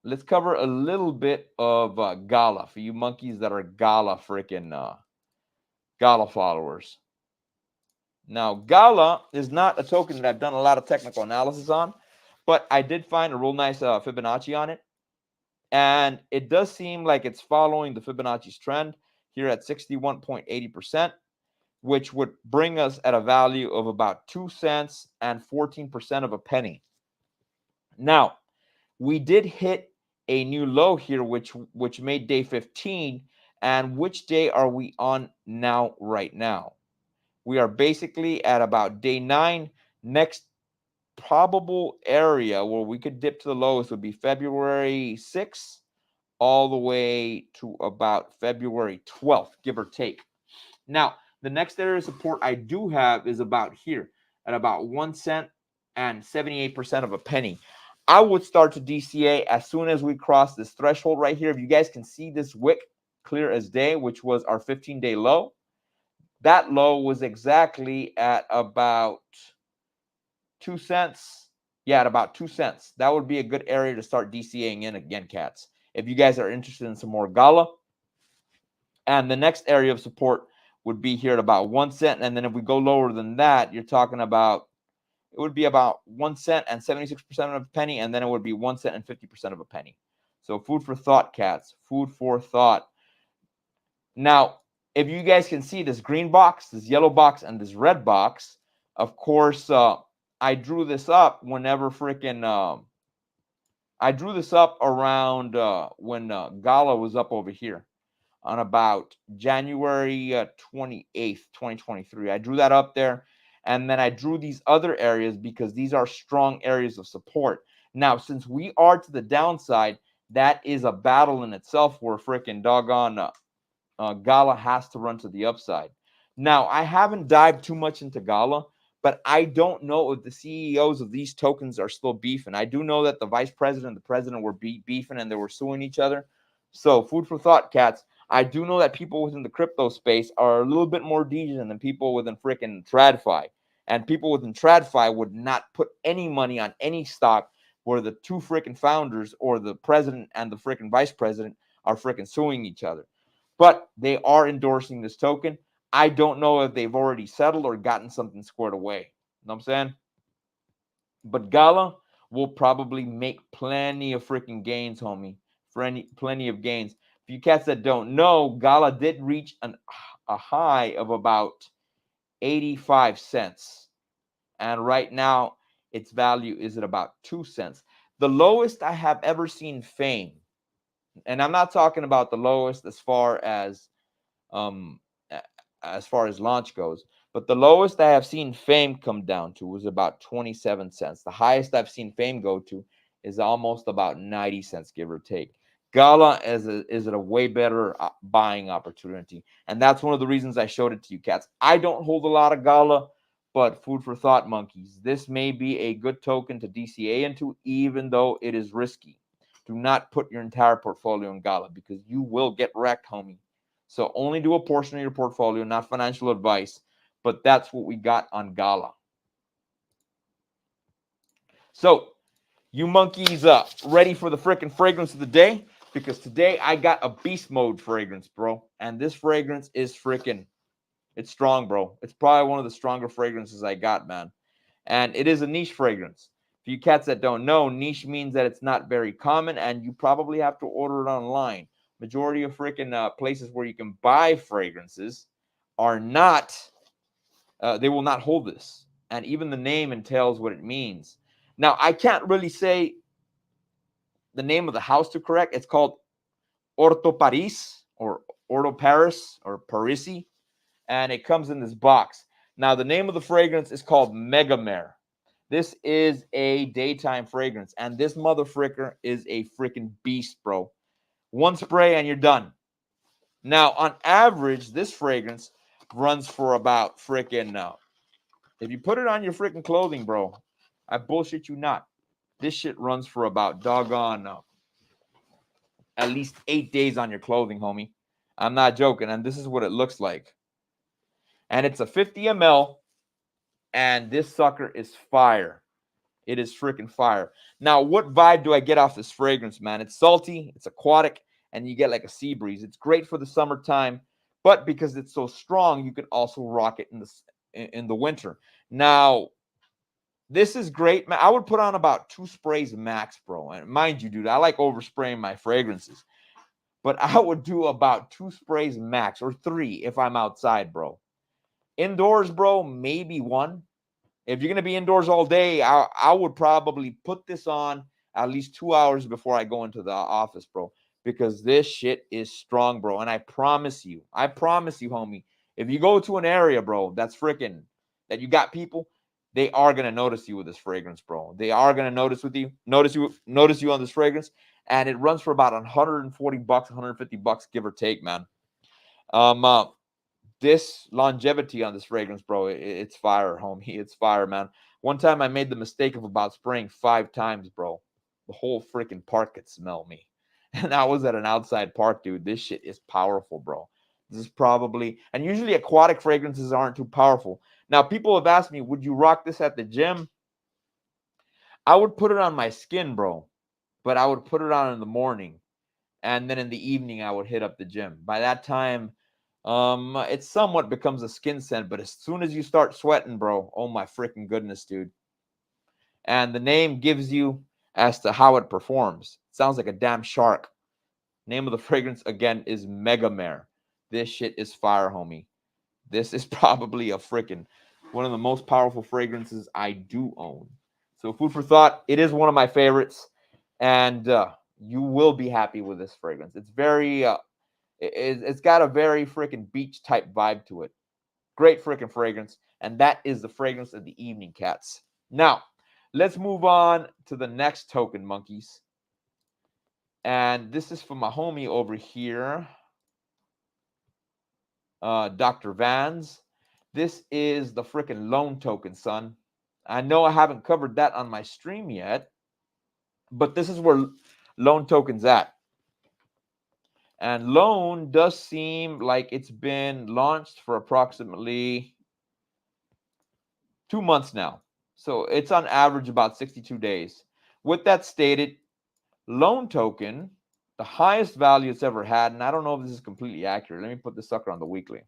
Let's cover a little bit of Gala for you monkeys that are Gala freaking Gala followers. Now, Gala is not a token that I've done a lot of technical analysis on, but I did find a real nice Fibonacci on it. And it does seem like it's following the Fibonacci's trend here at 61.80%, which would bring us at a value of about 2 cents and 14% of a penny. Now, we did hit a new low here, which made day 15. And which day are we on now, right now? We are basically at about day 9. Next probable area where we could dip to the lowest would be February 6th all the way to about February 12th, give or take. Now, the next area of support I do have is about here at about 1 cent and 78% of a penny. I would start to DCA as soon as we cross this threshold right here. If you guys can see this wick clear as day, which was our 15-day low, that low was exactly at about 2 cents. Yeah, at about 2 cents. That would be a good area to start DCAing in again, cats. If you guys are interested in some more Gala. And the next area of support would be here at about 1 cent. And then if we go lower than that, you're talking about, it would be about 1 cent and 76% of a penny. And then it would be 1 cent and 50% of a penny. So food for thought, cats. Food for thought. Now, if you guys can see this green box, this yellow box, and this red box, of course, I drew this up whenever freaking I drew this up around when Gala was up over here on about January 28th, 2023. I drew that up there. And then I drew these other areas because these are strong areas of support. Now, since we are to the downside, that is a battle in itself where freaking doggone Gala has to run to the upside. Now, I haven't dived too much into Gala, but I don't know if the CEOs of these tokens are still beefing. I do know that the vice president and the president were beefing and they were suing each other. So, food for thought, cats. I do know that people within the crypto space are a little bit more degen than people within freaking TradFi. And people within TradFi would not put any money on any stock where the two freaking founders or the president and the freaking vice president are freaking suing each other. But they are endorsing this token. I don't know if they've already settled or gotten something squared away. You know what I'm saying? But Gala will probably make plenty of freaking gains, homie. Plenty of gains. For you cats that don't know, Gala did reach a high of about 85 cents. And right now, its value is at about 2 cents. The lowest I have ever seen Fame, and I'm not talking about the lowest um as far as launch goes, but the lowest I have seen Fame come down to was about 27 cents. The highest I've seen Fame go to is almost about 90 cents, give or take. Gala is a way better buying opportunity, and that's one of the reasons I showed it to you cats. I don't hold a lot of Gala, but food for thought, monkeys. This may be a good token to DCA into, even though it is risky. Do not put your entire portfolio in Gala because you will get wrecked, homie. So only do a portion of your portfolio, not financial advice. But that's what we got on Gala. So you monkeys ready for the freaking fragrance of the day? Because today I got a beast mode fragrance, bro. And this fragrance is freaking, it's strong, bro. It's probably one of the stronger fragrances I got, man. And it is a niche fragrance. For you cats that don't know, niche means that it's not very common and you probably have to order it online. Majority of freaking places where you can buy fragrances are not, they will not hold this. And even the name entails what it means. Now, I can't really say the name of the house to correct. It's called Orto Paris or Orto Paris or Parisi. And it comes in this box. Now, the name of the fragrance is called Megamare. This is a daytime fragrance. And this mother fricker is a freaking beast, bro. One spray and you're done. Now, on average, this fragrance runs for about freaking, if you put it on your freaking clothing, bro, I bullshit you not. This shit runs for about doggone at least 8 days on your clothing, homie. I'm not joking. And this is what it looks like. And it's a 50 ml. And this sucker is fire. It is freaking fire. Now, what vibe do I get off this fragrance, man? It's salty, it's aquatic, and you get like a sea breeze. It's great for the summertime, but because it's so strong, you can also rock it in the winter. Now, this is great, man. I would put on about 2 sprays max, bro. And mind you, dude, I like overspraying my fragrances. But I would do about 2 sprays max or 3 if I'm outside, bro. Indoors, bro, maybe 1. If you're going to be indoors all day, I would probably put this on at least 2 hours before I go into the office, bro. Because this shit is strong, bro. And I promise you, homie, if you go to an area, bro, that's freaking, that you got people, they are going to notice you with this fragrance, bro. They are going to notice you on this fragrance. And it runs for about 140 bucks, 150 bucks, give or take, man. This longevity on this fragrance, bro, it's fire, homie. It's fire, man. One time I made the mistake of about spraying 5 times, bro. The whole freaking park could smell me. And I was at an outside park, dude. This shit is powerful, bro. This is probably, and usually aquatic fragrances aren't too powerful. Now, people have asked me, would you rock this at the gym? I would put it on my skin, bro. But I would put it on in the morning. And then in the evening, I would hit up the gym. By that time, it somewhat becomes a skin scent, but as soon as you start sweating, bro, oh my freaking goodness, dude. And the name gives you as to how it performs. It sounds like a damn shark. Name of the fragrance again is Megamare. This shit is fire, homie. This is probably a freaking one of the most powerful fragrances I do own. So food for thought. It is one of my favorites, and you will be happy with this fragrance. It's very, it's got a very freaking beach type vibe to it. Great freaking fragrance, and that is the fragrance of the evening, cats. Now, let's move on to the next token, monkeys. And this is from my homie over here, Dr. Vans. This is the freaking loan token, son. I know I haven't covered that on my stream yet, but this is where loan token's at. And loan does seem like it's been launched for approximately 2 months now. So it's on average about 62 days. With that stated, loan token, the highest value it's ever had, and I don't know if this is completely accurate. Let me put this sucker on the weekly.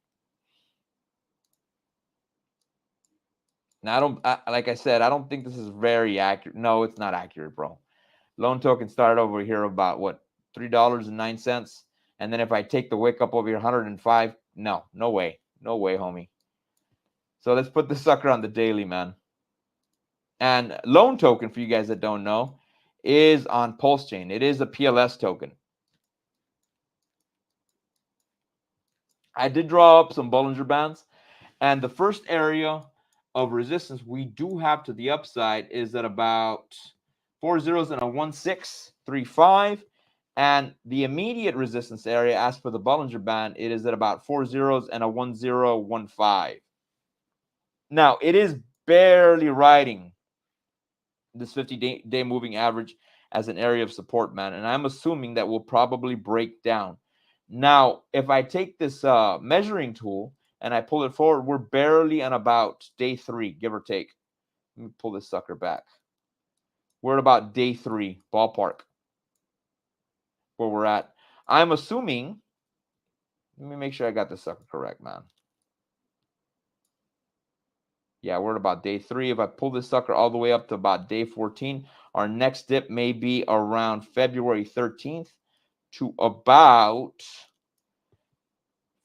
Now, like I said, I don't think this is very accurate. No, it's not accurate, bro. Loan token started over here about what, $3.09, and then if I take the wick up over here, 105. No way, homie. So let's put the sucker on the daily, man. And loan token, for you guys that don't know, is on Pulse Chain. It is a PLS token. I did draw up some Bollinger Bands, and the first area of resistance we do have to the upside is at about 4 zeros and a 1635, and the immediate resistance area, as for the Bollinger Band, it is at about 4 zeros and a 1015. Now, it is barely riding this 50-day moving average as an area of support, man, and I'm assuming that will probably break down. Now, if I take this measuring tool and I pull it forward, we're barely on about day 3, give or take. Let me pull this sucker back. We're at about day 3, ballpark, where we're at. I'm assuming, let me make sure I got this sucker correct, man. Yeah, we're at about day 3. If I pull this sucker all the way up to about day 14, our next dip may be around February 13th to about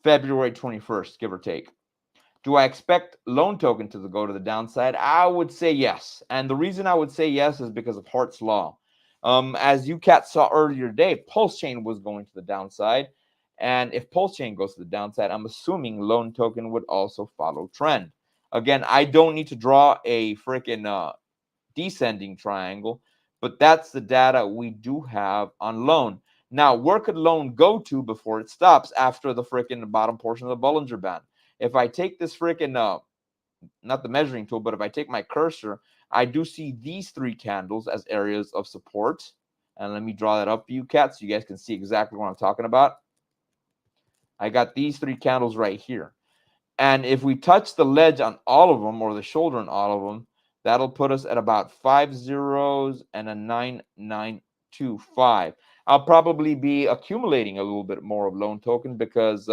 February 21st, give or take. Do I expect loan token to go to the downside? I would say yes. And the reason I would say yes is because of Hart's Law. As you cats saw earlier today, Pulse Chain was going to the downside. And if Pulse Chain goes to the downside, I'm assuming loan token would also follow trend. Again, I don't need to draw a freaking descending triangle, but that's the data we do have on loan. Now, where could loan go to before it stops after the freaking bottom portion of the Bollinger Band? If I take this freaking, not the measuring tool, but if I take my cursor, I do see these 3 candles as areas of support. And let me draw that up for you cats so you guys can see exactly what I'm talking about. I got these 3 candles right here. And if we touch the ledge on all of them, or the shoulder on all of them, that'll put us at about 5 zeros and a 9925. I'll probably be accumulating a little bit more of loan token because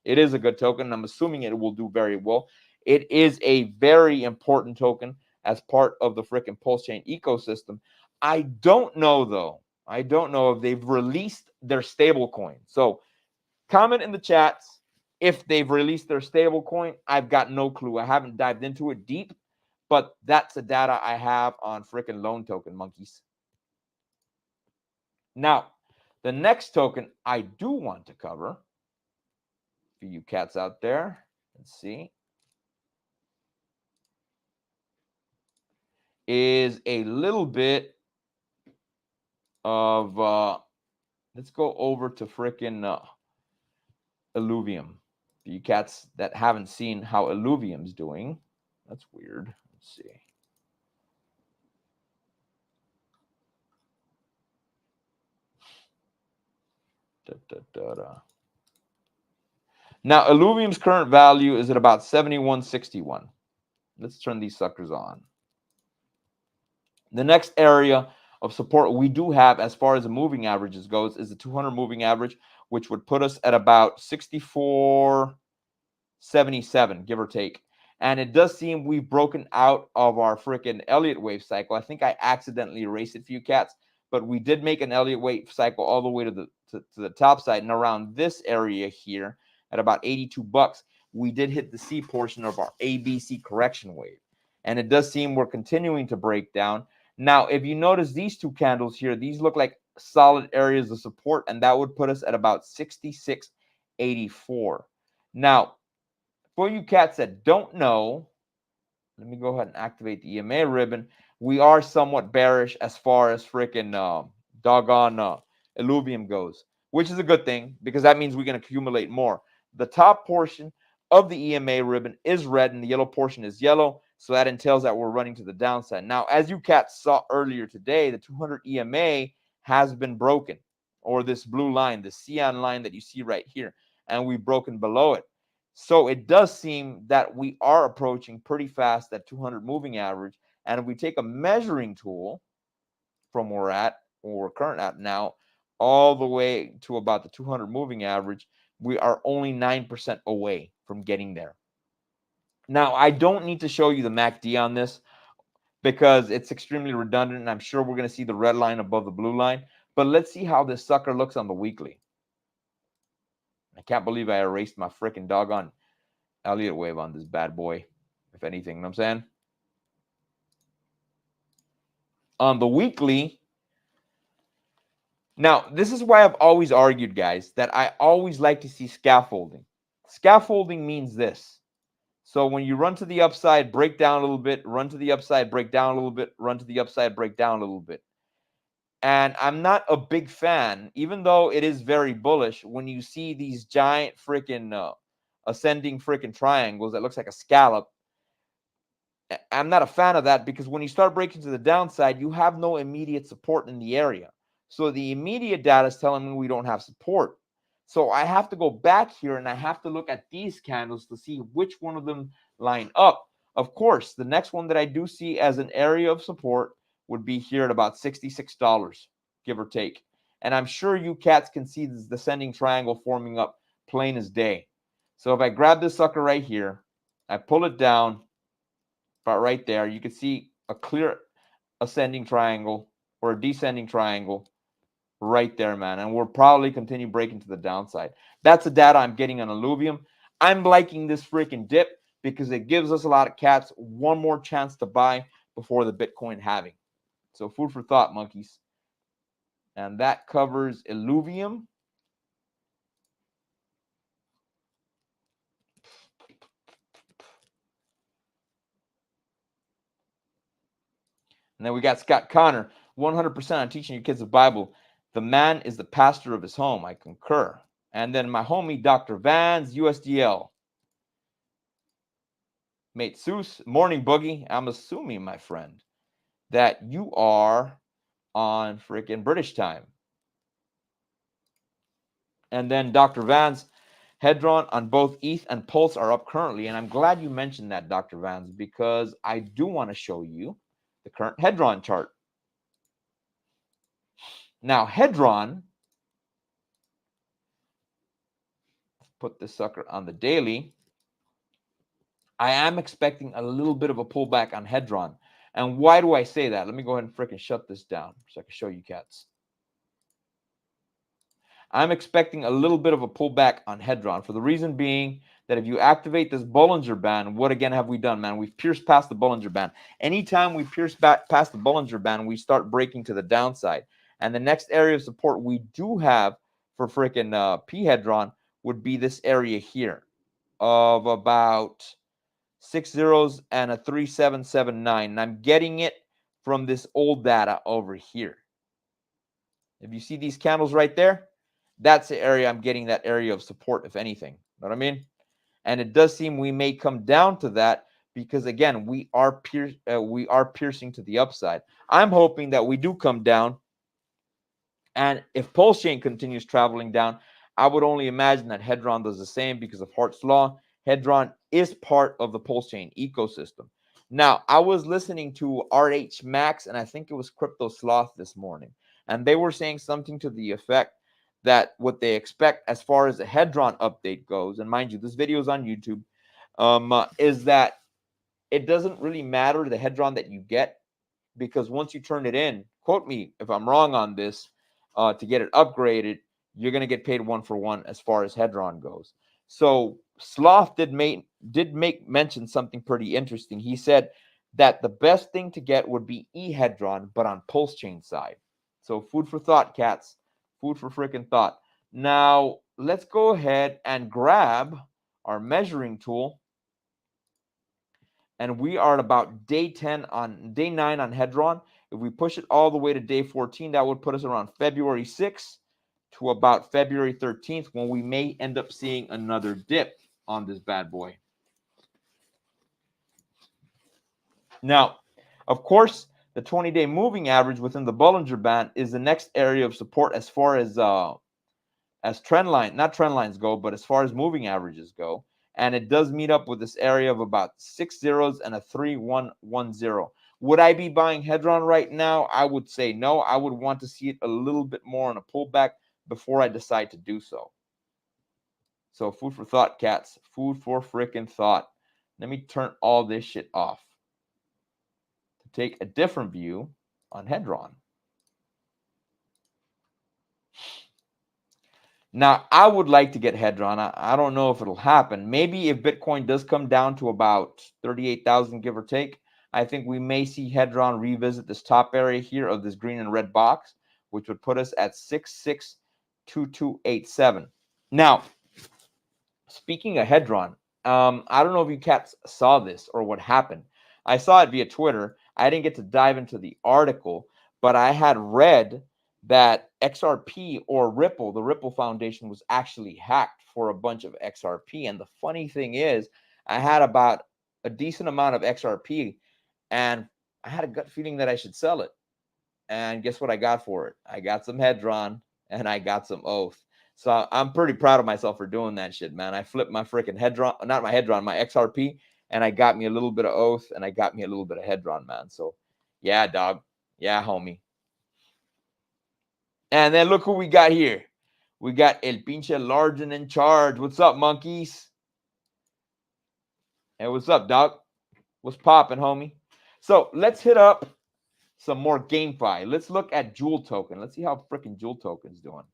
it is a good token. I'm assuming it will do very well. It is a very important token as part of the freaking Pulse Chain ecosystem. I don't know, though. I don't know if they've released their stable coin. So comment in the chats if they've released their stable coin. I've got no clue. I haven't dived into it deep, but that's the data I have on freaking loan token, monkeys. Now, the next token I do want to cover for you cats out there, let's see, is a little bit of, let's go over to freaking Illuvium. For you cats that haven't seen how Illuvium's doing, that's weird. Let's see. Now, Illuvium's current value is at about 71.61. Let's turn these suckers on. The next area of support we do have as far as the moving averages goes is the 200 moving average, which would put us at about 64.77, give or take. And it does seem we've broken out of our freaking Elliott wave cycle. I think I accidentally erased it for you cats, but we did make an Elliott wave cycle all the way to the top side and around this area here. at about 82 bucks, we did hit the C portion of our ABC correction wave. And it does seem we're continuing to break down. Now, if you notice these two candles here, these look like solid areas of support, and that would put us at about 66.84. Now, for you cats that don't know, let me go ahead and activate the EMA ribbon. We are somewhat bearish as far as freaking doggone illuvium goes, which is a good thing because that means we can accumulate more. The top portion of the EMA ribbon is red and the yellow portion is yellow, so that entails that we're running to the downside. Now, as you cats saw earlier today, the 200 EMA has been broken, or this blue line, the cyan line that you see right here, and we've broken below it. So it does seem that we are approaching pretty fast that 200 moving average. And if we take a measuring tool from where we're at, where we're current at now, all the way to about the 200 moving average, we are only 9% away from getting there. Now, I don't need to show you the MACD on this because it's extremely redundant, and I'm sure we're going to see the red line above the blue line. But let's see how this sucker looks on the weekly. I can't believe I erased my freaking doggone Elliott wave on this bad boy, if anything. You know what I'm saying? On the weekly, now, this is why I've always argued, guys, that I always like to see scaffolding. Scaffolding means this. So when you run to the upside, break down a little bit, run to the upside, break down a little bit, run to the upside, break down a little bit. And I'm not a big fan, even though it is very bullish, when you see these giant freaking ascending freaking triangles that looks like a scallop. I'm not a fan of that because when you start breaking to the downside, you have no immediate support in the area. So the immediate data is telling me we don't have support. So I have to go back here and I have to look at these candles to see which one of them line up. Of course, the next one that I do see as an area of support would be here at about $66, give or take. And I'm sure you cats can see this descending triangle forming up plain as day. So if I grab this sucker right here, I pull it down, about right there, you can see a clear ascending triangle or a descending triangle right there, man. And we'll probably continue breaking to the downside. That's the data I'm getting on illuvium. I'm liking this freaking dip because it gives us a lot of cats one more chance to buy before the Bitcoin halving. So food for thought, monkeys. And that covers illuvium. And then we got Scott Connor, 100% on teaching your kids the Bible. The man is the pastor of his home. I concur. And then my homie, Dr. Vans, USDL. Mate Seuss, Morning Boogie. I'm assuming, my friend, that you are on freaking British time. And then Dr. Vans, Hedron on both ETH and Pulse are up currently. And I'm glad you mentioned that, Dr. Vans, because I do want to show you the current Hedron chart. Now, Hedron, put this sucker on the daily. I am expecting a little bit of a pullback on Hedron. And why do I say that? Let me go ahead and freaking shut this down so I can show you cats. I'm expecting a little bit of a pullback on Hedron for the reason being that if you activate this Bollinger Band, what again have we done, man? We've pierced past the Bollinger Band. Anytime we pierce back past the Bollinger Band, we start breaking to the downside. And the next area of support we do have for freaking P Hedron would be this area here of about 6 zeros and a 3779. And I'm getting it from this old data over here. If you see these candles right there, that's the area I'm getting that area of support, if anything. Know what I mean? And it does seem we may come down to that because, again, we are piercing to the upside. I'm hoping that we do come down. And if Pulse Chain continues traveling down, I would only imagine that Hedron does the same because of Hart's Law. Hedron is part of the Pulse Chain ecosystem. Now, I was listening to RH Max, and I think it was Crypto Sloth this morning. And they were saying something to the effect that what they expect as far as the Hedron update goes, and mind you, this video is on YouTube, is that it doesn't really matter the Hedron that you get because once you turn it in, quote me if I'm wrong on this, to get it upgraded, you're going to get paid one for one as far as Hedron goes. So Sloth did make mention something pretty interesting. He said that the best thing to get would be ehedron, but on pulse chain side. So food for thought, cats. Food for freaking thought. Now let's go ahead and grab our measuring tool, and we are at about day 9 on Hedron. If we push it all the way to day 14, that would put us around February 6th to about February 13th, when we may end up seeing another dip on this bad boy. Now, of course, the 20-day moving average within the Bollinger Band is the next area of support as far as not trend lines go, but as far as moving averages go. And it does meet up with this area of about 6 zeros and a 3110. Would I be buying Hedron right now? I would say no. I would want to see it a little bit more on a pullback before I decide to do so. So food for thought, cats. Food for freaking thought. Let me turn all this shit off to take a different view on Hedron. Now, I would like to get Hedron. I don't know if it'll happen. Maybe if Bitcoin does come down to about 38,000, give or take, I think we may see Hedron revisit this top area here of this green and red box, which would put us at 662287. Now, speaking of Hedron, I don't know if you cats saw this or what happened. I saw it via Twitter. I didn't get to dive into the article, but I had read that XRP or Ripple, the Ripple Foundation, was actually hacked for a bunch of XRP. And the funny thing is, I had about a decent amount of XRP, and I had a gut feeling that I should sell it. And guess what I got for it? I got some Hedron and I got some Oath. So I'm pretty proud of myself for doing that shit, man. I flipped my freaking Hedron, not my Hedron, my XRP, and I got me a little bit of Oath and I got me a little bit of Hedron, man. So yeah, dog. Yeah, homie. And then look who we got here. We got El Pinche Largen in charge. What's up, monkeys? Hey, what's up, dog? What's popping, homie? So let's hit up some more GameFi. Let's look at Jewel Token. Let's see how freaking Jewel Token's doing.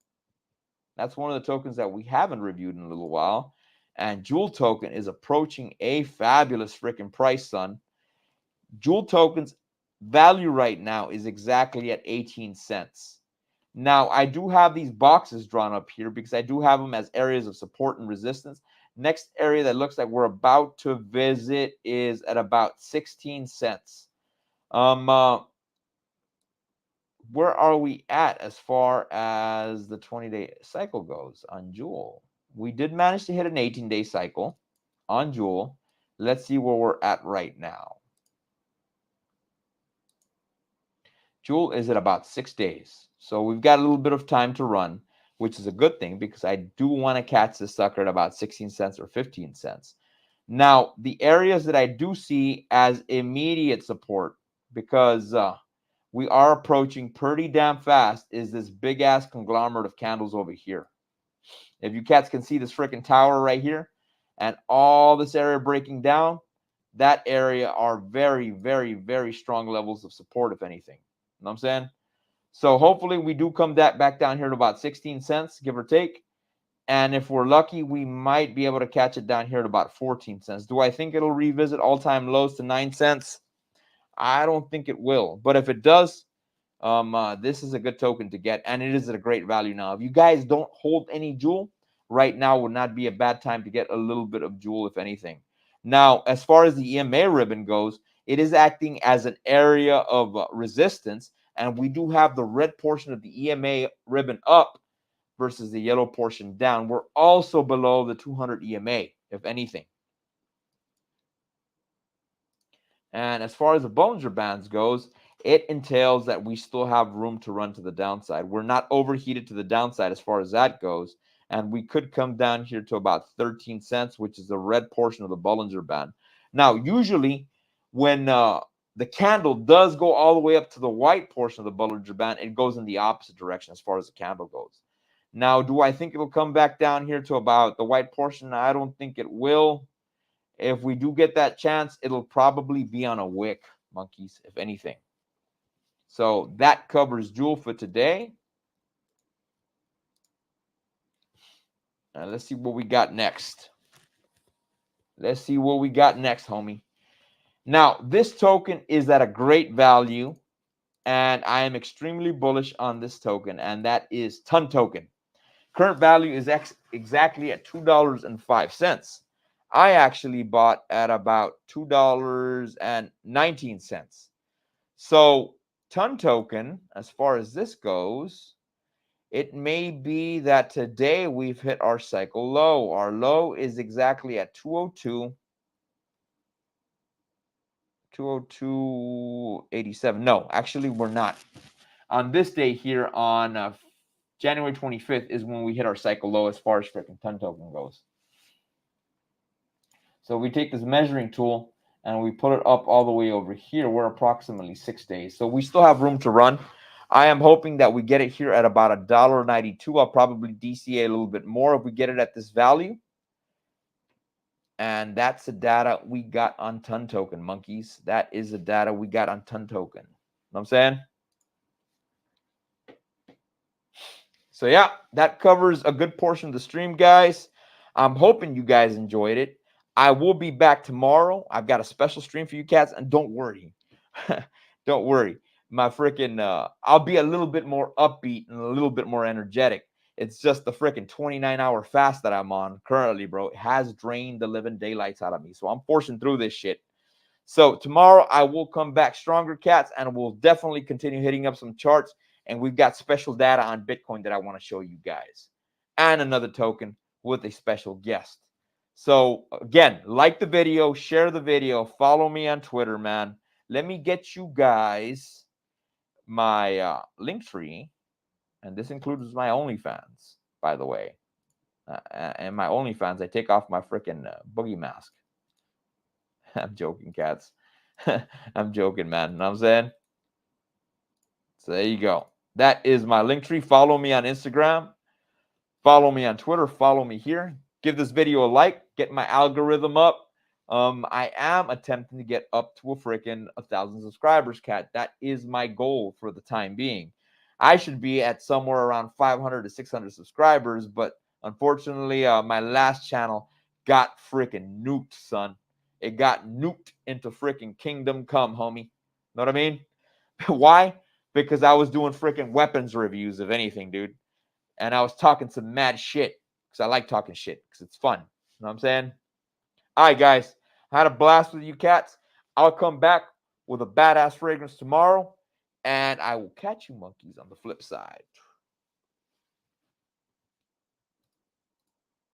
That's one of the tokens that we haven't reviewed in a little while. And Jewel Token is approaching a fabulous freaking price, son. Jewel Token's value right now is exactly at 18 cents. Now, I do have these boxes drawn up here because I do have them as areas of support and resistance. Next area that looks like we're about to visit is at about 16 cents. Where are we at as far as the 20-day cycle goes on Jewel? We did manage to hit an 18-day cycle on Jewel. Let's see where we're at right now. Jewel is at about 6 days. So we've got a little bit of time to run, which is a good thing because I do want to catch this sucker at about 16 cents or 15 cents. Now, the areas that I do see as immediate support, because we are approaching pretty damn fast, is this big-ass conglomerate of candles over here. If you cats can see this freaking tower right here and all this area breaking down, that area are very, very, very strong levels of support, if anything. You know what I'm saying? So hopefully we do come back down here to about 16 cents, give or take. And if we're lucky, we might be able to catch it down here at about 14 cents. Do I think it'll revisit all-time lows to 9 cents? I don't think it will. But if it does, this is a good token to get, and it is at a great value now. If you guys don't hold any Jewel, right now would not be a bad time to get a little bit of Jewel, if anything. Now, as far as the EMA ribbon goes, it is acting as an area of resistance, and we do have the red portion of the EMA ribbon up versus the yellow portion down. We're also below the 200 EMA, if anything. And as far as the Bollinger Bands goes, it entails that we still have room to run to the downside. We're not overheated to the downside as far as that goes. And we could come down here to about 13 cents, which is the red portion of the Bollinger Band. Now, usually when the candle does go all the way up to the white portion of the Bollinger Band, it goes in the opposite direction as far as the candle goes. Now, do I think it'll come back down here to about the white portion? I don't think it will. If we do get that chance, it'll probably be on a wick, monkeys, if anything. So that covers Jewel for today. Let's see what we got next. Let's see what we got next, homie. Now, this token is at a great value, and I am extremely bullish on this token, and that is Ton Token. Current value is exactly at $2.05. I actually bought at about $2.19. So, Ton Token, as far as this goes, it may be that today we've hit our cycle low. Our low is exactly at 202. 202.87. No, actually, we're not. On this day here on January 25th is when we hit our cycle low as far as freaking Ton Token goes. So we take this measuring tool and we put it up all the way over here. We're approximately 6 days. So we still have room to run. I am hoping that we get it here at about $1.92. I'll probably DCA a little bit more if we get it at this value. And that's the data we got on Ton Token, monkeys. That is the data we got on Ton Token. You know what I'm saying? So, yeah, that covers a good portion of the stream, guys. I'm hoping you guys enjoyed it. I will be back tomorrow. I've got a special stream for you cats. And don't worry. Don't worry. My freaking, I'll be a little bit more upbeat and a little bit more energetic. It's just the freaking 29-hour fast that I'm on currently, bro. It has drained the living daylights out of me. So I'm forcing through this shit. So tomorrow I will come back stronger, cats, and we'll definitely continue hitting up some charts. And we've got special data on Bitcoin that I want to show you guys. And another token with a special guest. So again, like the video, share the video, follow me on Twitter, man. Let me get you guys my link tree. And this includes my OnlyFans, by the way. And my OnlyFans, I take off my freaking boogie mask. I'm joking, cats. I'm joking, man. You know what I'm saying? So there you go. That is my link tree. Follow me on Instagram. Follow me on Twitter. Follow me here. Give this video a like. Get my algorithm up. I am attempting to get up to a freaking 1,000 subscribers, cat. That is my goal for the time being. I should be at somewhere around 500 to 600 subscribers, but unfortunately, my last channel got freaking nuked, son. It got nuked into freaking Kingdom Come, homie. Know what I mean? Why? Because I was doing freaking weapons reviews, of anything, dude. And I was talking some mad shit because I like talking shit because it's fun. You know what I'm saying? All right, guys. I had a blast with you cats. I'll come back with a badass fragrance tomorrow. And I will catch you monkeys on the flip side.